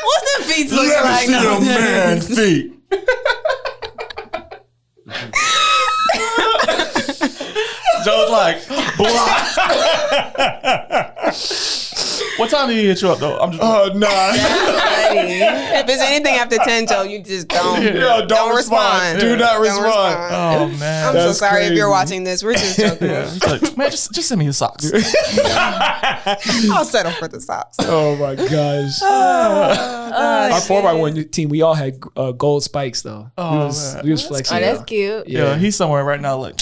What's the feet looking like? man feet. Joe's like, blocked. What time did he hit you up though? I'm just. Oh nah. If it's anything after 10, Joe, you just don't. Don't respond. Do not respond. Oh man. I'm so That's sorry if you're crazy. watching this. We're just joking. He's like, man, just send me the socks. I'll settle for the socks. Oh my gosh. Our 4x1 team, we all had gold spikes though. Oh, we was flexing. Oh, that's cute. Yeah, he's somewhere right now. Like,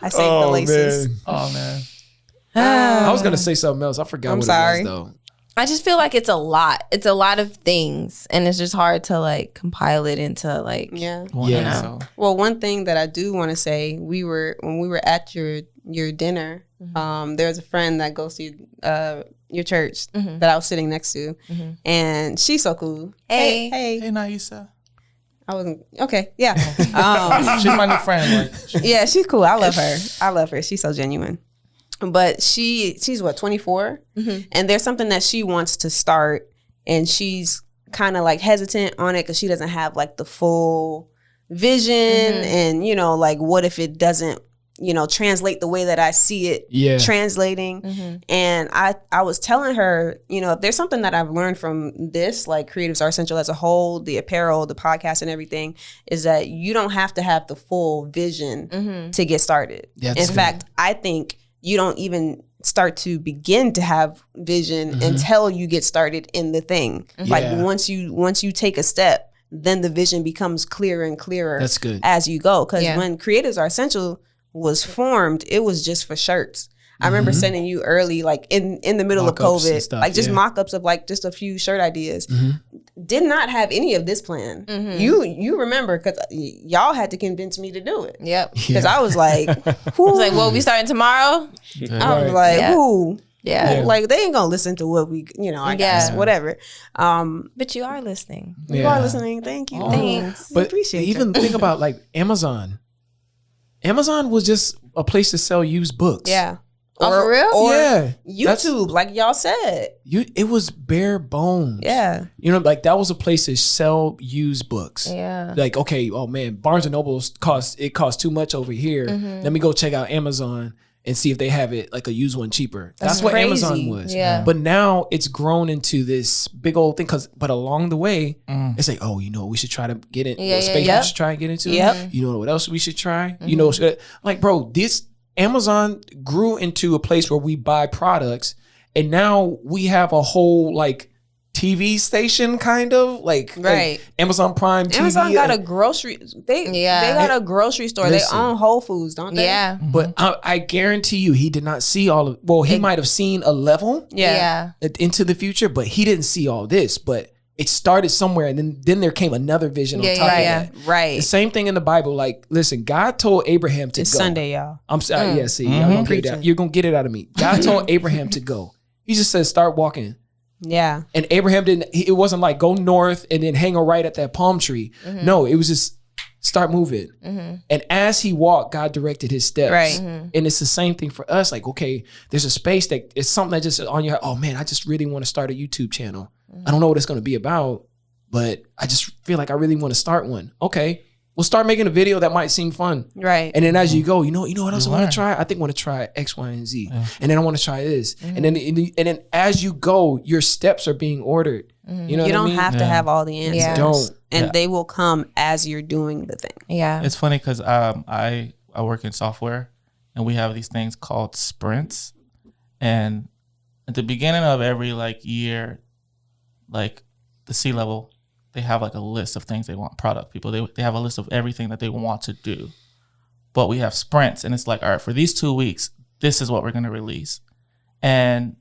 I saved the laces. Man. oh man. I was gonna say something else. I forgot what sorry. it was though. I just feel like it's a lot. It's a lot of things. And it's just hard to like compile it into like, Yeah. Yeah. So, Well, one thing that I do want to say, when we were at your dinner, there was a friend that goes to your church that I was sitting next to, and she's so cool. Hey. Hey. hey, Naisa. I wasn't okay. Yeah, She's my new friend. Like, yeah, she's cool. I love her. She's so genuine. But she's what, 24, and there's something that she wants to start, and she's kind of like hesitant on it because she doesn't have like the full vision, and you know, like what if it doesn't, you know, translate the way that I see it translating. And I was telling her, you know, if there's something that I've learned from this, like Creatives Are Essential as a whole, the apparel, the podcast and everything, is that you don't have to have the full vision to get started. In fact, I think you don't even start to begin to have vision until you get started in the thing. Like once you take a step, then the vision becomes clearer and clearer. That's good. As you go. Because when Creatives Are Essential was formed, it was just for shirts. I remember sending you early, like in the middle of Mock-ups and COVID, stuff, like just mock-ups of like just a few shirt ideas. Did not have any of this plan. You remember, because y'all had to convince me to do it. Yep. Because I was like, It's like, well, we starting tomorrow? I was like, Yeah. who? Yeah. Like they ain't gonna listen to what we, I guess, whatever. But you are listening. You are listening. Thank you. Thanks. We But appreciate even think about like Amazon. Amazon was just a place to sell used books. Yeah. Oh, for real? Or Yeah. YouTube, like y'all said. It was bare bones. Yeah. Like that was a place to sell used books. Yeah. Like, okay, oh man, Barnes and Noble's costs too much over here. Let me go check out Amazon and see if they have it like a used one cheaper. That's what crazy. Amazon was. Yeah. But now it's grown into this big old thing. But along the way, it's like, oh, we should try to get it. Yeah, Space yeah. we should try and get into. Yep. You know what else we should try? Like, bro, this Amazon grew into a place where we buy products, and now we have a whole like TV station kind of like Amazon Prime TV. Amazon got a grocery. They got a grocery store. Listen. They own Whole Foods, don't they? Yeah. But I guarantee you, he did not see all of. Well, he might have seen a level Yeah. into the future, but he didn't see all this. But it started somewhere, and then there came another vision on top of that. Right. The same thing in the Bible. Like, listen, God told Abraham to It's go. Sunday, y'all. I'm sorry. Yeah, see, y'all gonna get it out. You're gonna get it out of me. God told Abraham to go. He just said, start walking. Yeah. And Abraham didn't. It wasn't like go north and then hang a right at that palm tree. No, it was just start moving. And as he walked, God directed his steps. Right. And it's the same thing for us. Like, okay, there's a space that it's something that just on your. Oh man, I just really want to start a YouTube channel. I don't know what it's going to be about, but I just feel like I really want to start one. Okay, we'll start making a video that might seem fun. Right. And then as you go, you know what else I want to try? I think I want to try X, Y, and Z. And then I want to try this. And then as you go, your steps are being ordered. You know what I don't mean? have to have all the answers. Yeah. Don't. And they will come as you're doing the thing. Yeah. It's funny because I work in software, and we have these things called sprints. And at the beginning of every like year, like the C-level, they have like a list of things they want, product people. They have a list of everything that they want to do. But we have sprints, and it's like, all right, for these 2 weeks, this is what we're going to release. And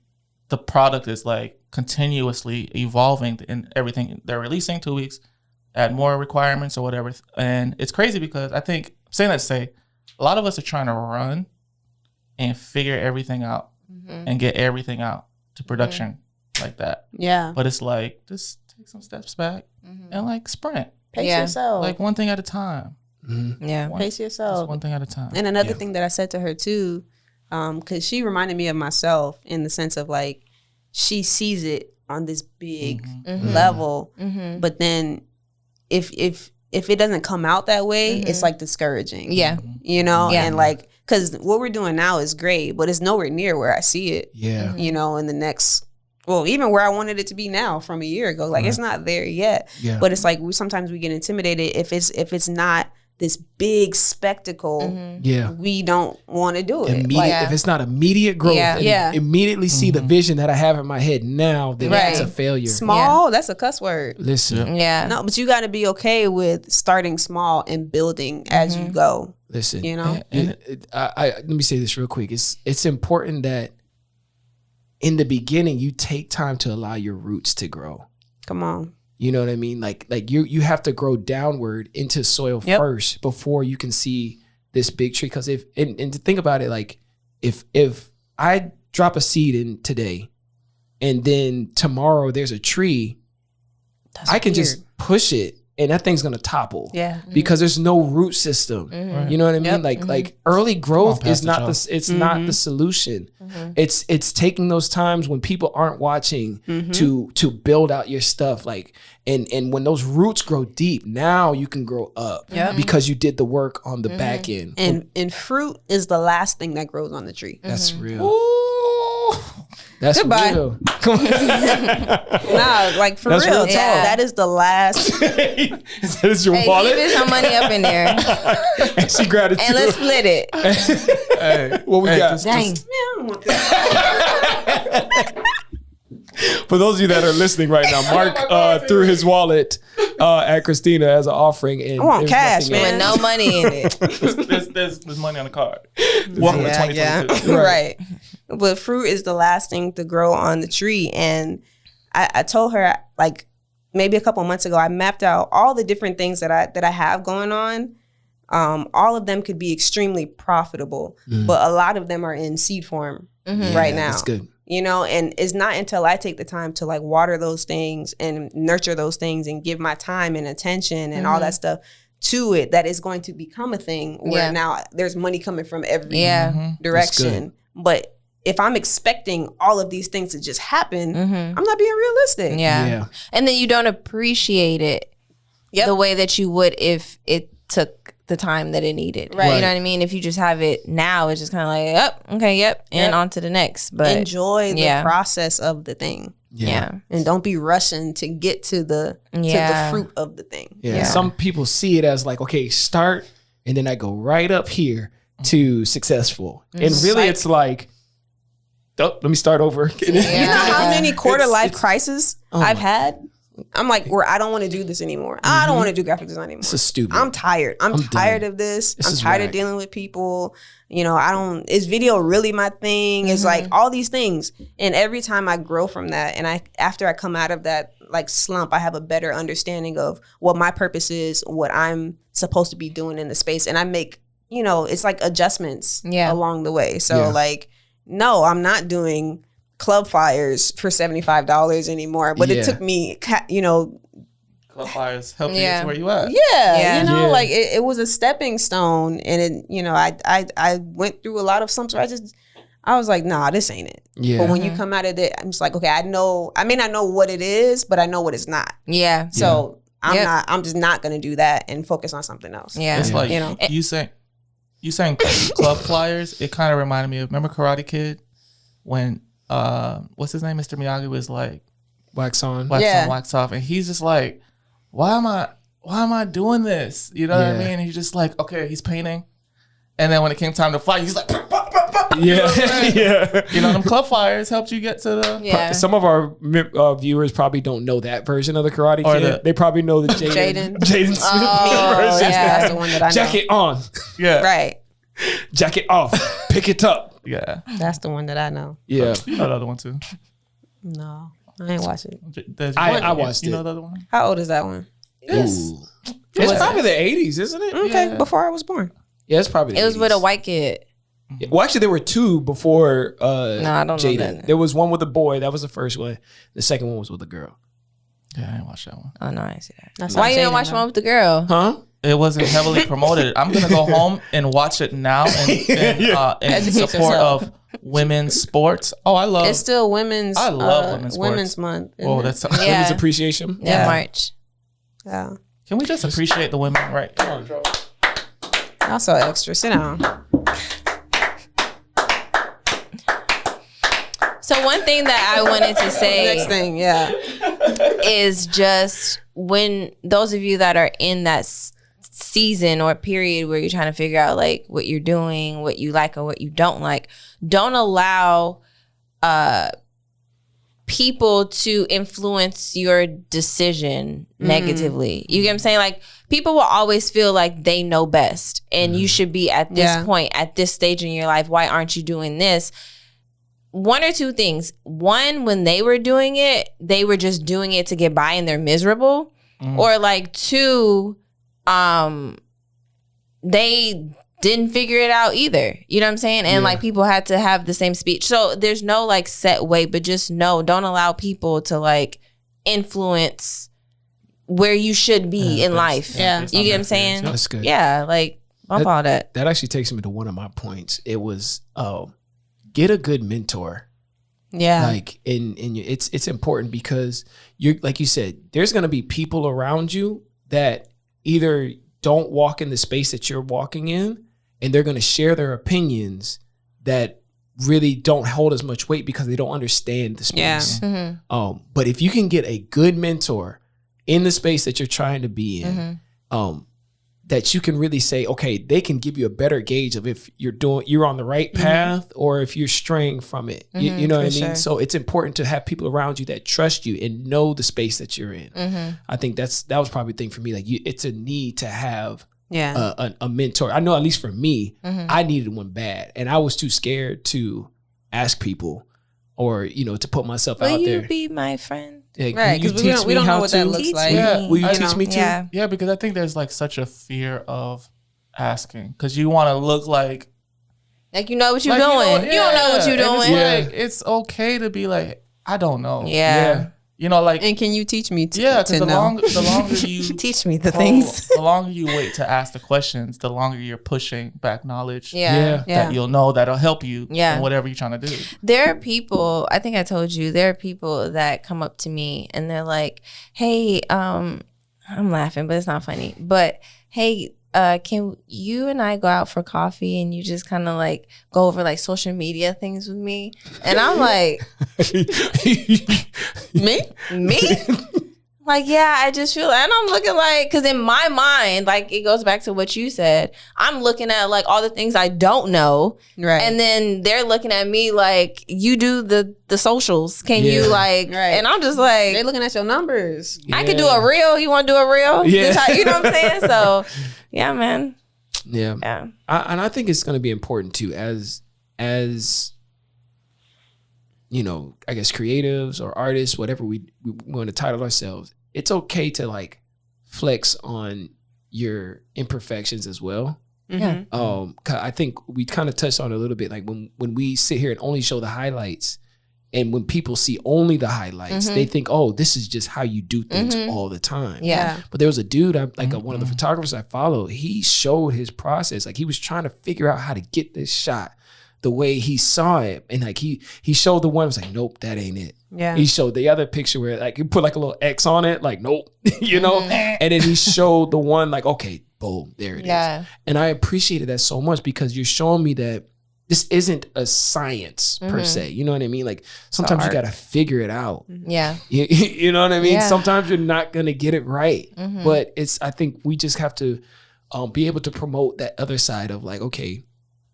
the product is like continuously evolving in everything they're releasing 2 weeks, add more requirements or whatever. And it's crazy because I think, I'm saying that to say, a lot of us are trying to run and figure everything out and get everything out to production like that. Yeah. But it's like, just take some steps back and like sprint. Pace Yeah. yourself. Like one thing at a time. Yeah. Pace yourself. Just one thing at a time. And another thing that I said to her too, because she reminded me of myself in the sense of like, she sees it on this big level, but then if it doesn't come out that way, it's like discouraging. Yeah. You know, Yeah. and like, because what we're doing now is great, but it's nowhere near where I see it. Yeah. You know, in the next, well, even where I wanted it to be now from a year ago, like it's not there yet. Yeah. But it's like sometimes we get intimidated if it's not this big spectacle. Yeah. We don't want to do it. Immediate, if it's not immediate growth, and Yeah. immediately see the vision that I have in my head now, then that's a failure. Small, that's a cuss word. Listen, Yeah. No, but you got to be okay with starting small and building as you go. listen. You know? Let me say this real quick. It's important that in the beginning you take time to allow your roots to grow. Come on. You know what I mean? Like you have to grow downward into soil first before you can see this big tree. Because if to think about it, like if I drop a seed in today and then tomorrow there's a tree, I can just push it and that thing's gonna topple. Yeah. Because there's no root system. You know what I mean? Like early growth is not not the solution. It's taking those times when people aren't watching to build out your stuff. Like and when those roots grow deep, now you can grow up because you did the work on the back end. And fruit is the last thing that grows on the tree. That's real. That's Goodbye. real. Come on. Nah, like for That's real. real talk. That is the last. Is that your Hey, wallet? keep some money up in there, And she grabbed it and let's too. split it. Hey, What we got? Dang. For those of you that are listening right now, Mark threw his wallet at Christina as an offering. And I want there's cash, nothing man. With no money in it. there's money on the card. Welcome to 2022. Right. But fruit is the last thing to grow on the tree. And I told her, like, maybe a couple months ago, I mapped out all the different things that I have going on. All of them could be extremely profitable, but a lot of them are in seed form right now. That's good. you know, and it's not until I take the time to like water those things and nurture those things and give my time and attention and all that stuff to it, that it's going to become a thing where now there's money coming from every direction. But if I'm expecting all of these things to just happen, I'm not being realistic. Yeah. And then you don't appreciate it the way that you would if it took the time that it needed. Right. You know what I mean? If you just have it now, it's just kind of like, and on to the next. But enjoy the process of the thing. Yeah. And don't be rushing to get to the fruit of the thing. Yeah. Some people see it as like, okay, start, and then I go right up here to successful. And really it's like, let me start over. You know how many quarter life crises I've had? I'm like, where I don't want to do this anymore. I don't want to do graphic design anymore. This is stupid. I'm tired. I'm tired of this. I'm tired of dealing with people. You know, is video really my thing? It's like all these things. And every time I grow from that, and after I come out of that like slump, I have a better understanding of what my purpose is, what I'm supposed to be doing in the space. And I make, you know, it's like adjustments along the way. So like, no, I'm not doing club flyers for $75 anymore, but it took me, you know, club flyers help you get to where you at. You know, like it was a stepping stone, and it, you know, I went through a lot of slumps where I was like, nah, this ain't it. But when you come out of it, I'm just like, okay, I may not know what it is, but I know what it's not. So I'm just not gonna do that and focus on something else. It's like, you know, you saying club flyers, it kind of reminded me of, remember Karate Kid when what's his name, Mr. Miyagi was like wax on, wax off, and he's just like, why am I doing this? You know what I mean? And he's just like, okay, he's painting, and then when it came time to fly, he's like, you know, them club flyers helped you get to the. Some of our viewers probably don't know that version of the Karate Kid. They probably know the Jaden Smith version. That's the one that I know. Jacket on, right. Jacket off, pick it up. Yeah, that's the one that I know. Yeah, you know the other one too. No, I ain't watched it. I watched it. You know the other one? How old is that one? It's probably the 80s, isn't it? Okay, before I was born. Yeah, it's probably the 80s. It was with a white kid. Well, actually, there were two before I don't Jaden. know that. There was one with a boy. That was the first one. The second one was with a girl. Yeah, I didn't watch that one. Oh, no, I didn't see that. Why you didn't watch one with the girl? Huh? It wasn't heavily promoted. I'm going to go home and watch it now in support of women's sports. Oh, I love. It's still women's. I love women's sports. Women's month. Oh, that's women's appreciation. Yeah, March. Yeah. Can we just appreciate the women, right? Come on, Joe. Also extra. Sit down. So one thing that I wanted to say Next thing, is just when those of you that are in that season or period where you're trying to figure out like what you're doing, what you like or what you don't like, don't allow people to influence your decision negatively. You get what I'm saying? Like, people will always feel like they know best, and you should be at this point, at this stage in your life. Why aren't you doing this? One or two things. One, when they were doing it, they were just doing it to get by and they're miserable. Or like two, they didn't figure it out either. You know what I'm saying? And like people had to have the same speech. So there's no like set way, but just don't allow people to like influence where you should be in life. You get what I'm saying? That's good. Yeah, like bump all that. That actually takes me to one of my points. It was get a good mentor. Yeah. Like it's important because you're, like you said, there's going to be people around you that either don't walk in the space that you're walking in, and they're going to share their opinions that really don't hold as much weight because they don't understand the space. But if you can get a good mentor in the space that you're trying to be in, that you can really say, okay, they can give you a better gauge of if you're on the right path or if you're straying from it. You know what I mean? Sure. So it's important to have people around you that trust you and know the space that you're in. I think that was probably the thing for me. Like it's a need to have a mentor. I know at least for me, I needed one bad, and I was too scared to ask people or, to put myself out there. Will you be my friend? Like, right, because we don't know what that looks like. Yeah. Will you teach me too? Yeah, because I think there's like such a fear of asking because you want to look like Like, you know what you're Like, doing. You don't know what you're and doing. It's like, it's okay to be like, I don't know. Yeah. You know, like, And can you teach me to, because to the know? longer you Teach me the things. the longer you wait to ask the questions, the longer you're pushing back knowledge. Yeah. That you'll know that'll help you in whatever you're trying to do. There are people, I think I told you, there are people that come up to me and they're like, hey, I'm laughing, but it's not funny. But hey, can you and I go out for coffee and you just kind of like go over like social media things with me? And I'm like, me? Like, yeah, I just feel, and I'm looking like, because in my mind, like, it goes back to what you said. I'm looking at like all the things I don't know, Right. and then they're looking at me like, you do the socials. Can you like? Right. And I'm just like, They're looking at your numbers. I could do a reel. You want to do a reel? Yeah. You know what I'm saying? So, yeah, man. Yeah. Yeah. And I think it's going to be important too, as you know, I guess creatives or artists, whatever we want to title ourselves. It's okay to like flex on your imperfections as well. Yeah. 'Cause I think we kind of touched on it a little bit. Like when we sit here and only show the highlights, and when people see only the highlights, they think, oh, this is just how you do things all the time. Yeah. But there was a dude, one of the photographers I follow, he showed his process. Like he was trying to figure out how to get this shot the way he saw it. And like he showed the one, was like, nope, that ain't it. Yeah. He showed the other picture where like he put like a little X on it, like, nope, you know? And then he showed the one like, okay, boom, there it is. And I appreciated that so much because you're showing me that this isn't a science per se. You know what I mean? Like sometimes you got to figure it out. Yeah. You know what I mean? Yeah. Sometimes you're not going to get it right, but I think we just have to be able to promote that other side of like, okay,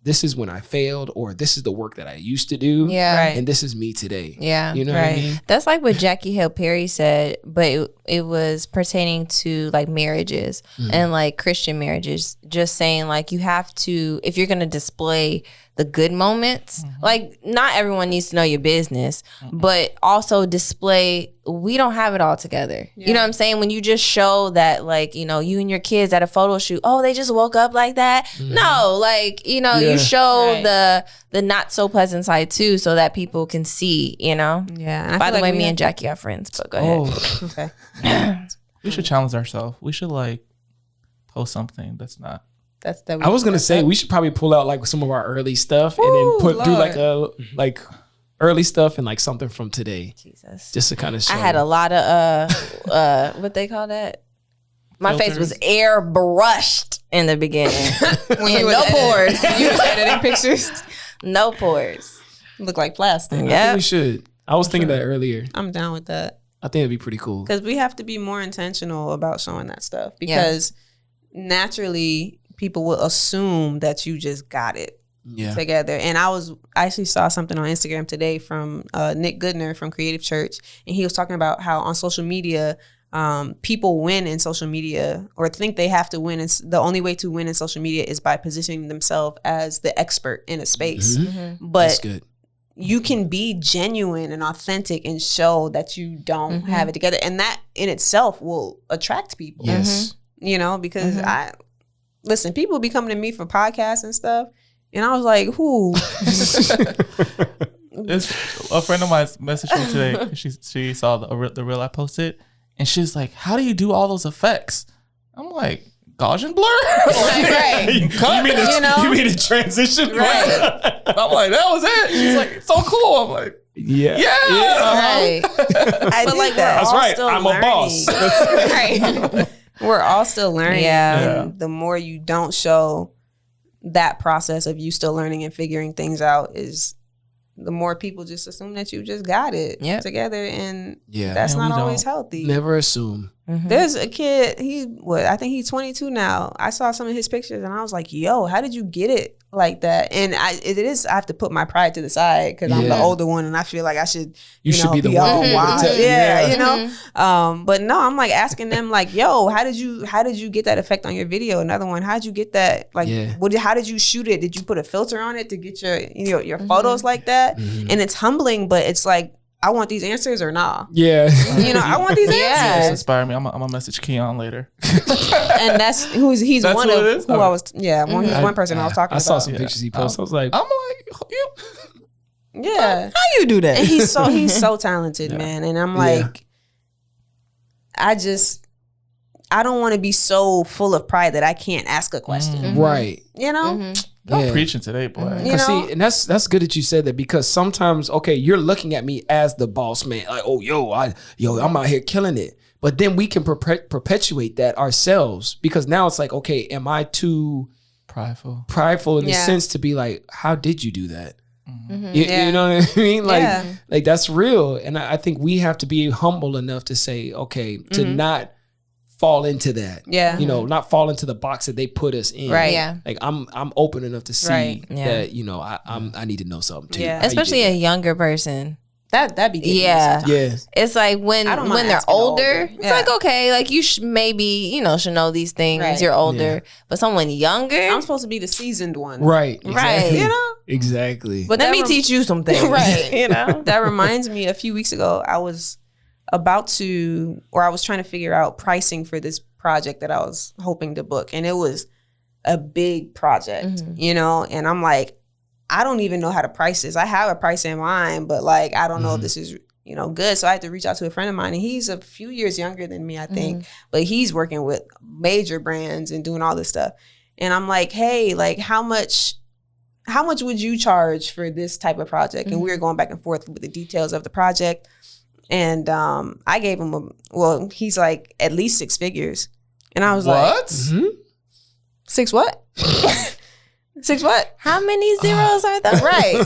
this is when I failed, or this is the work that I used to do. Yeah. Right. And this is me today. Yeah. You know what I mean? That's like what Jackie Hill Perry said, but it was pertaining to like marriages and like Christian marriages, just saying like you have to, if you're going to display the good moments, like not everyone needs to know your business, but also display, we don't have it all together. You know what I'm saying? When you just show that like, you know, you and your kids at a photo shoot, oh, they just woke up like that. No, like, you know, you show the not so pleasant side too, so that people can see, you know? Yeah. And By the way, me have- and Jackie are friends, but go ahead. Okay. We should challenge ourselves. We should like post something that's not. I was gonna say we should probably pull out like some of our early stuff and then do like a early stuff and like something from today, Jesus. just to kind of show. I had a lot of what they call that? My face was airbrushed in the beginning. When you no pores. You was editing pictures. No pores. Look like plastic. I think Yeah. we should. I was thinking that earlier. I'm down with that. I think it'd be pretty cool. Because we have to be more intentional about showing that stuff. Because naturally, people will assume that you just got it together. And I actually saw something on Instagram today from Nick Goodner from Creative Church. And he was talking about how on social media, people win in social media or think they have to win. And the only way to win in social media is by positioning themselves as the expert in a space. But That's good. you can be genuine and authentic and show that you don't have it together. And that in itself will attract people. Yes. You know, because listen, people be coming to me for podcasts and stuff. And I was like, who? A friend of mine messaged me today. She saw the reel I posted, and she's like, "How do you do all those effects?" I'm like, Gaussian blur. Right. You mean the transition? Right. I'm like, that was it. She's like, so cool. I'm like, Yeah. Right. I But did like, that. That's all right. still I'm a learning. boss. Right. We're all still learning. Yeah. And the more you don't show that process of you still learning and figuring things out is the more people just assume that you just got it together. And that's And we not always don't. healthy. Never assume. There's a kid, I think he's 22 now. I saw some of his pictures and I was like, yo, how did you get it like that? And I have to put my pride to the side because I'm the older one and I feel like I should, You should be the one all to wise. tell- Yeah, you know? But no, I'm like asking them like, yo, how did you get that effect on your video? Another one, how'd you get that? Like, how did you shoot it? Did you put a filter on it to get your photos like that? And it's humbling, but it's like, I want these answers or nah. Yeah. You know, I want these Yeah. This answers. inspired me. I'm gonna message Keon later. And he's That's one who of it is? who I was, he's one person I was talking I about. saw some pictures he posted. I was like, I'm like, you. Yeah. How you do that? And he's so talented, man. And I'm like, I don't want to be so full of pride that I can't ask a question. right. You know? I'm preaching today, boy. You know? See, and that's good that you said that, because sometimes, okay, you're looking at me as the boss man, like, oh, I'm out here killing it. But then we can perpetuate that ourselves, because now it's like, okay, am I too prideful in the sense to be like, how did you do that? You know what I mean? Like that's real. And I think we have to be humble enough to say, okay, to not fall into that. Yeah. You know, not fall into the box that they put us in. Right. Yeah. Like I'm open enough to see Right. that, you know, I need to know something too. Yeah. How you Especially did a younger person. That'd be getting me Yeah. sometimes. that. Yeah. It's like when I don't mind they're asking older, it's Yeah. like, okay, like you maybe, should know these things. Right. You're older. But someone younger, I'm supposed to be the seasoned one. Right. Right. Exactly. You know? Exactly. But let that me teach you some things. Right. You know? That reminds me, a few weeks ago, I was trying to figure out pricing for this project that I was hoping to book. And it was a big project, and I'm like, I don't even know how to price this. I have a price in mind, but like, I don't know if this is, good. So I had to reach out to a friend of mine, and he's a few years younger than me, I think, but he's working with major brands and doing all this stuff. And I'm like, hey, like how much would you charge for this type of project? And we were going back and forth with the details of the project. And I gave him he's like at least 6 figures. And I was like, 6 what? 6 what? How many zeros are there? Right.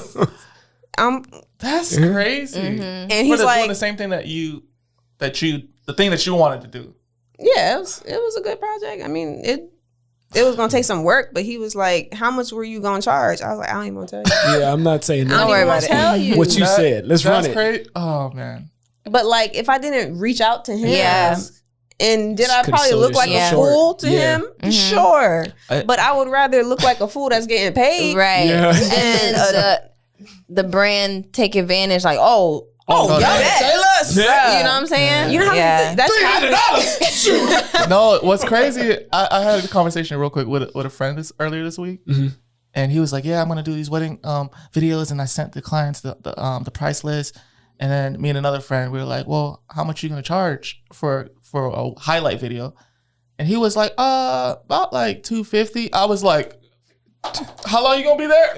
That's crazy. And he's doing like, the same thing the thing that you wanted to do. yeah, it was a good project. I mean, it was gonna take some work, but he was like, how much were you gonna charge? I was like, I don't even want to tell you. Yeah, I'm not saying I that. don't worry even about want it. to tell you. What you said. Let's run it. Crazy. Oh man. But like, if I didn't reach out to him, Yeah. and did I Could've probably sold look like yourself a short. fool to Yeah. him? Sure. I- But I would rather look like a fool that's getting paid. Right. Yeah. And then the brand take advantage, like, y'all no. say less. Yeah. You know what I'm saying? You know how many that's happened. No, what's crazy? I had a conversation real quick with a friend earlier this week, and he was like, "Yeah, I'm gonna do these wedding videos," and I sent the clients the price list, and then me and another friend we were like, "Well, how much are you gonna charge for a highlight video?" And he was like, about like $250. I was like, how long you gonna be there?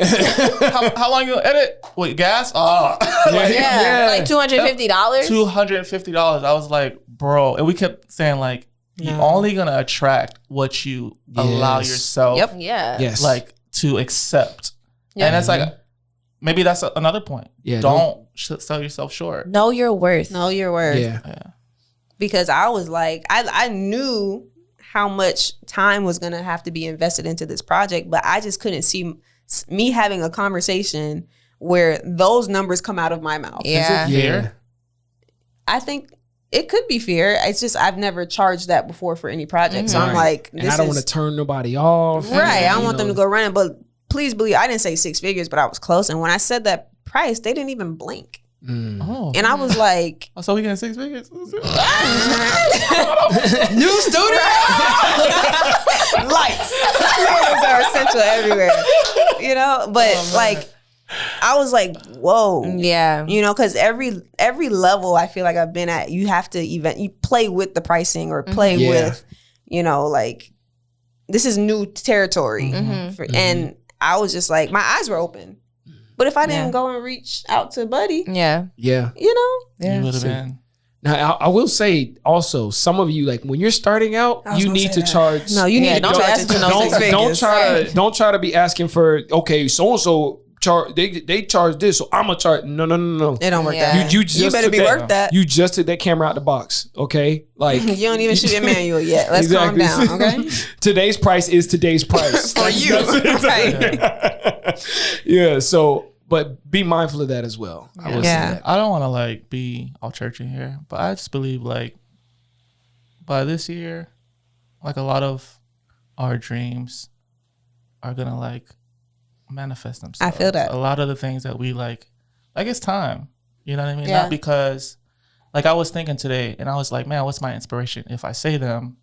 how long you gonna edit? Wait, gas? Yeah. Like $250. $250. I was like, bro. And we kept saying like, you're only gonna attract what you allow yourself Yep. Yeah. Yes. like to accept. And that's like, maybe that's another point. Yeah, Don't sell yourself short. Know your worth. Know your worth. Yeah. Because I was like, I knew how much time was going to have to be invested into this project, but I just couldn't see me having a conversation where those numbers come out of my mouth. Yeah. Yeah. I think it could be fear. It's just I've never charged that before for any project. So I'm Right. like, And I don't want to turn nobody off. right. I don't You want them know. to go running. But please believe, I didn't say 6 figures, but I was close. And when I said that price, they didn't even blink. Oh. And I was like, So we getting 6 figures? new studio lights. Creatives are essential everywhere, but like I was like, whoa, Yeah. because every level I feel like I've been at, you have to you play with the pricing or play with, like this is new territory. And I was just like, my eyes were open. But if I didn't go and reach out to Buddy, Yeah. Yeah. You would have been. Now, I will say also, some of you, like when you're starting out, you need to charge. no, you need to don't charge ask it to for no no 6 figures. Don't try to be asking for, okay, so and so charge, they charge this, so I'm gonna charge. No. It don't work Yeah. that. You just better took be that, worth that. You just took that camera out the box, okay? Like You don't even shoot a manual yet. Let's calm down, okay? Today's price is today's price For you, right? Yeah. So, but be mindful of that as well. I will say Yeah. that. I don't want to like be all churchy here, but I just believe like by this year, like a lot of our dreams are gonna like manifest themselves. I feel that. A lot of the things that we like it's time. You know what I mean? Yeah. Not because, like, I was thinking today, and I was like, man, what's my inspiration? If I say them,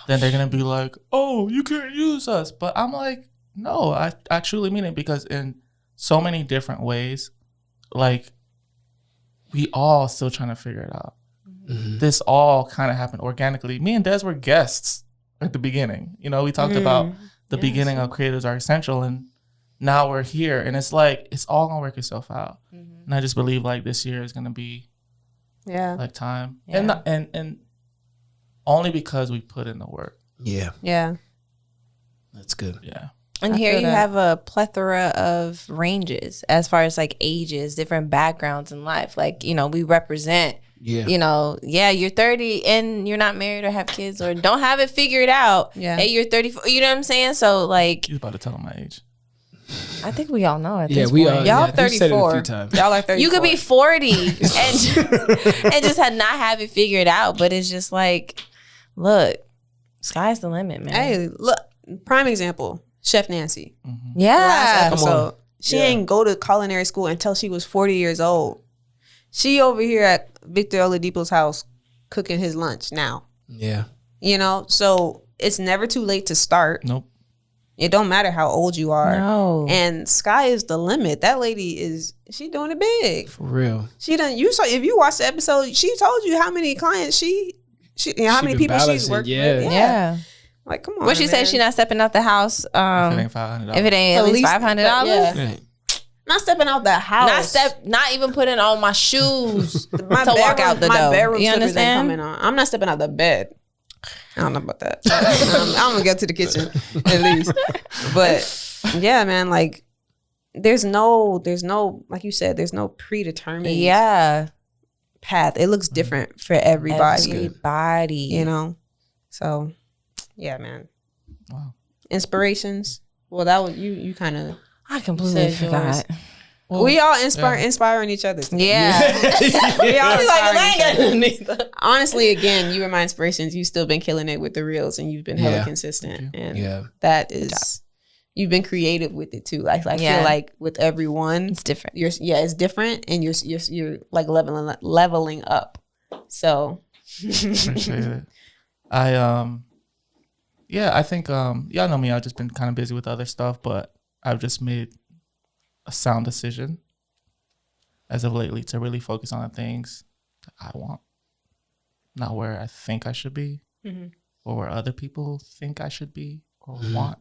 then they're gonna be like, oh, you can't use us. But I'm like, no, I truly mean it, because in so many different ways, like, we all still trying to figure it out. Mhm. This all kind of happened organically. Me and Des were guests at the beginning. You know, we talked about the beginning of Creatives Are Essential, and now we're here, and it's like it's all gonna work itself out. And I just believe like this year is gonna be like time, and only because we put in the work. Yeah. That's good. Yeah. And I here feel you that. have a plethora of ranges as far as like ages, different backgrounds in life. Like, you know, we represent, you know, you're 30 and you're not married or have kids or don't have it figured out. Yeah. Hey, you're 34. You know what I'm saying? So like, You about to tell them my age? I think we all know at Yeah, this we point. are. Y'all Yeah, you said it a 34. few times. Y'all are 34. You could be 40 and just had not have it figured out. But it's just like, look, sky's the limit, man. Hey, look, prime example, Chef Nancy. Last Yeah. episode. She ain't go to culinary school until she was 40 years old. She over here at Victor Oladipo's house cooking his lunch now. Yeah. You know, so it's never too late to start. Nope. It don't matter how old you are. No. And sky is the limit. That lady she doing it big. For real. She done, you saw, if you watch the episode, she told you how many clients you know, how She many been people she's balancing, worked yeah. with. Yeah. Like, come on. When she said she not stepping out the house, If it ain't $500. if it ain't at least $500, Yeah. Not stepping out the house. not even putting on my shoes my to walk out the my door. bedroom You slippers ain't understand? coming on. I'm not stepping out the bed. I don't know about that. I'm gonna get to the kitchen at least. But yeah, man, like there's no, like you said, there's no predetermined path. It looks different for everybody. Everybody. You know? So yeah, man. Wow. Inspirations. Well, that was you kind of I completely said yours. forgot. we all inspiring each other. Yeah. We all inspiring each other. Like, Honestly, again, you were my inspirations. You've still been killing it with the reels, and you've been hella Yeah. consistent. And Yeah. that is, you've been creative with it too. Like I Yeah. feel like with everyone, It's different. it's different, and you're like leveling up. So Appreciate it. I think y'all know me. I've just been kind of busy with other stuff, but I've just made a sound decision as of lately to really focus on the things that I want, not where I think I should be, or where other people think I should be or want.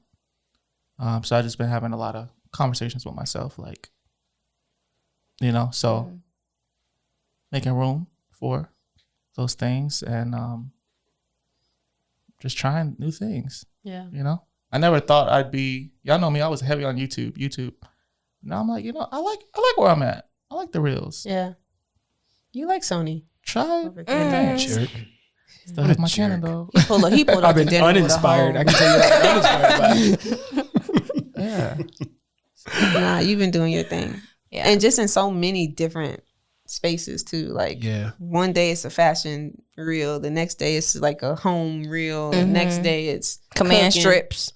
So I've just been having a lot of conversations with myself, like, you know, so making room for those things and just trying new things. yeah, You know, I never thought I'd be. Y'all know me. I was heavy on YouTube. Now I'm like, you know, I like where I'm at. I like the reels. yeah. You like Sony? Try Jerk. still have my Canon though. He pulled I've up been to dinner with a uninspired. whole- I can tell you that. Uninspired by it. Yeah, Nah, you've been doing your thing. Yeah. And just in so many different spaces too. Like Yeah. one day it's a fashion reel, the next day it's like a home reel, the next day it's Command cooking. strips.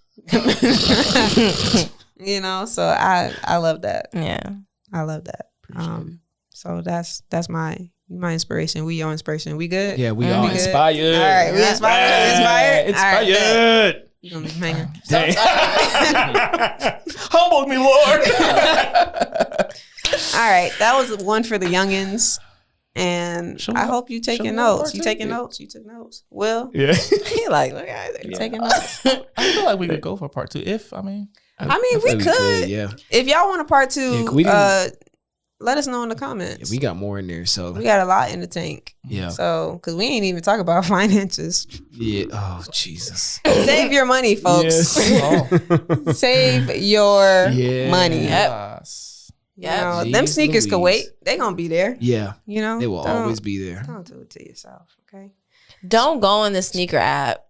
You know, so I love that. Yeah. I love that. So that's my inspiration. We your inspiration. We good? Yeah, we We are good? inspired. All right, we inspired. Inspired. All right, you gonna be hanging. Dang. humbled me, Lord. All right, that was one for the youngins. And Show me I up. hope you Show taking me up, notes. You Martin. taking Yeah. notes. You took notes. Will, Yeah. He like, look at you it. taking notes? I feel like we could go for part 2 if I mean, we feel could. Yeah. If y'all want a part Yeah, two, 'cause we didn't- let us know in the comments. We got more in there, so We got a lot in the tank. yeah. So, because we ain't even talk about finances. Yeah. Oh Jesus. Save your money, folks. Oh, Save your Yeah. money. yes. You know, Jeez them sneakers can Louise. wait. They gonna be there. Yeah. You know, They will Don't- always be there. Don't do it to yourself, okay? Don't go in the sneaker app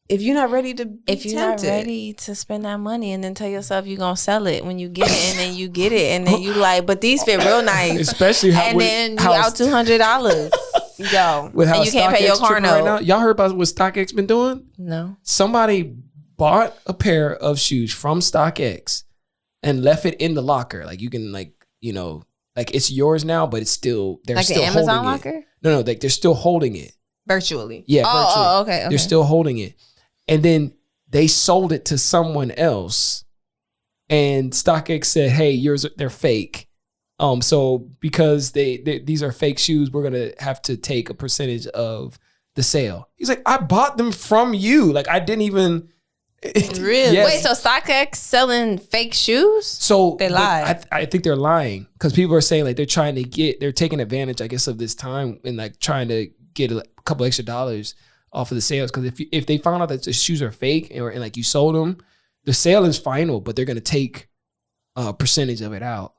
If you're not ready to, be if you're tempted. not ready to spend that money and then tell yourself you're gonna sell it when you get it and then you get it and then you like, but these fit real nice. Especially how And then you out $200. Yo. with how And you can't pay your StockX car tripping right now. note. Y'all heard about what StockX been doing? No. Somebody bought a pair of shoes from StockX and left it in the locker. Like you can like it's yours now, but it's still they're Like still an Amazon holding locker? it. No, like they're still holding it. Virtually. Yeah, Oh, virtually. okay. They're still holding it, and then they sold it to someone else, and StockX said, "Hey, they're fake." So because these are fake shoes, we're gonna have to take a percentage of the sale. He's like, I bought them from you. Like I didn't even. Really? Yes. Wait, so StockX selling fake shoes? So They lied. I think they're lying because people are saying like they're taking advantage, I guess, of this time and like trying to get a couple extra dollars off of the sales. Because if they found out that the shoes are fake and like you sold them, the sale is final, but they're gonna take a percentage of it out.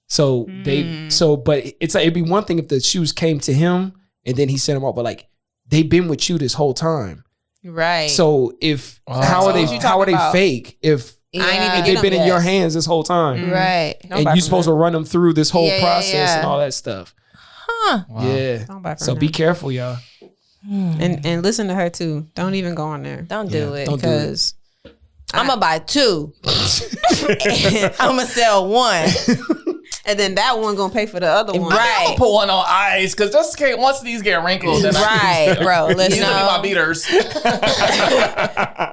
So but it's like it'd be one thing if the shoes came to him and then he sent them out, but like they've been with you this whole time. Right. So if how are they about? fake if I ain't even they've get been them in yet. your hands this whole time? Right. Don't And buy you're from supposed them. to run them through this whole Yeah, process and yeah. all that stuff. Huh. Wow. Yeah. Don't buy from So them. be careful, y'all. And listen to her too. Don't even go on there. Don't do it. don't do it. Because I'm going to buy 2. I'm going to sell 1. and then that one gonna pay for the other one. Right. Put one on ice because just in case once these get wrinkled, then Right, bro. These Listen, will be my beaters.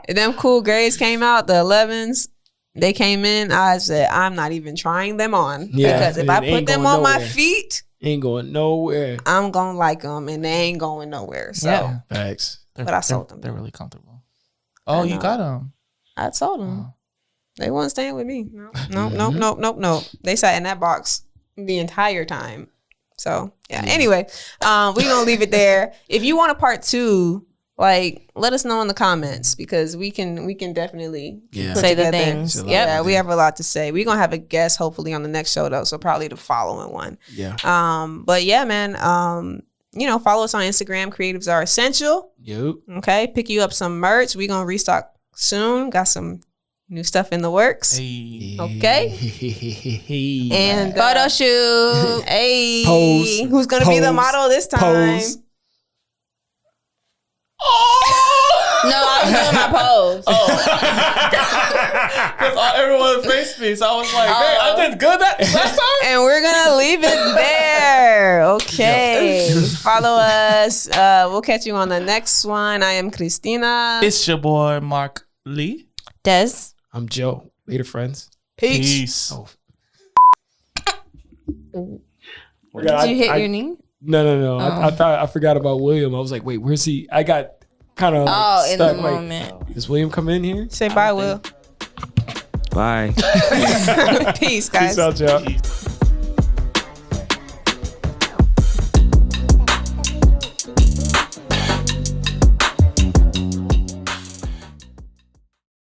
Them cool grades came out, the 11s. They came in. I said, I'm not even trying them on. Yeah, Because if it I ain't put them going on my nowhere. feet, Ain't going nowhere. I'm gonna like them and they ain't going nowhere. So Yeah. Facts. But I sold them. They're really comfortable. Oh, you know. got them. I sold them. They wasn't staying with me. Nope. They sat in that box the entire time. So yeah. Anyway, we gonna leave it there. If you want a part 2, like let us know in the comments because we can definitely Yeah. put say the together- things. Yep. Yep. Yeah, we have a lot to say. We're gonna have a guest hopefully on the next show though, so probably the following one. Yeah. But yeah, man. Follow us on Instagram. Creatives are essential. Yep. Okay, pick you up some merch. We gonna restock soon. Got some new stuff in the works. Hey. Okay. And Photo shoot. hey, Pose. who's gonna be the Pose. model this time? Pose. No, I was doing my pose. Because everyone faced me, so I was like, hey, I did good that last time. And we're gonna leave it there. Okay. Follow us. We'll catch you on the next one. I am Christina. It's your boy Mark Lee. Des. I'm Joe. Later, friends. Peace. Oh. Did you hit your knee? No. I thought I forgot about William. I was like, wait, where's he? I got kind of Oh, in the stuck. Like, moment. does William come in here? Say bye, Will. Bye. Peace, guys. Peace out, y'all. Peace.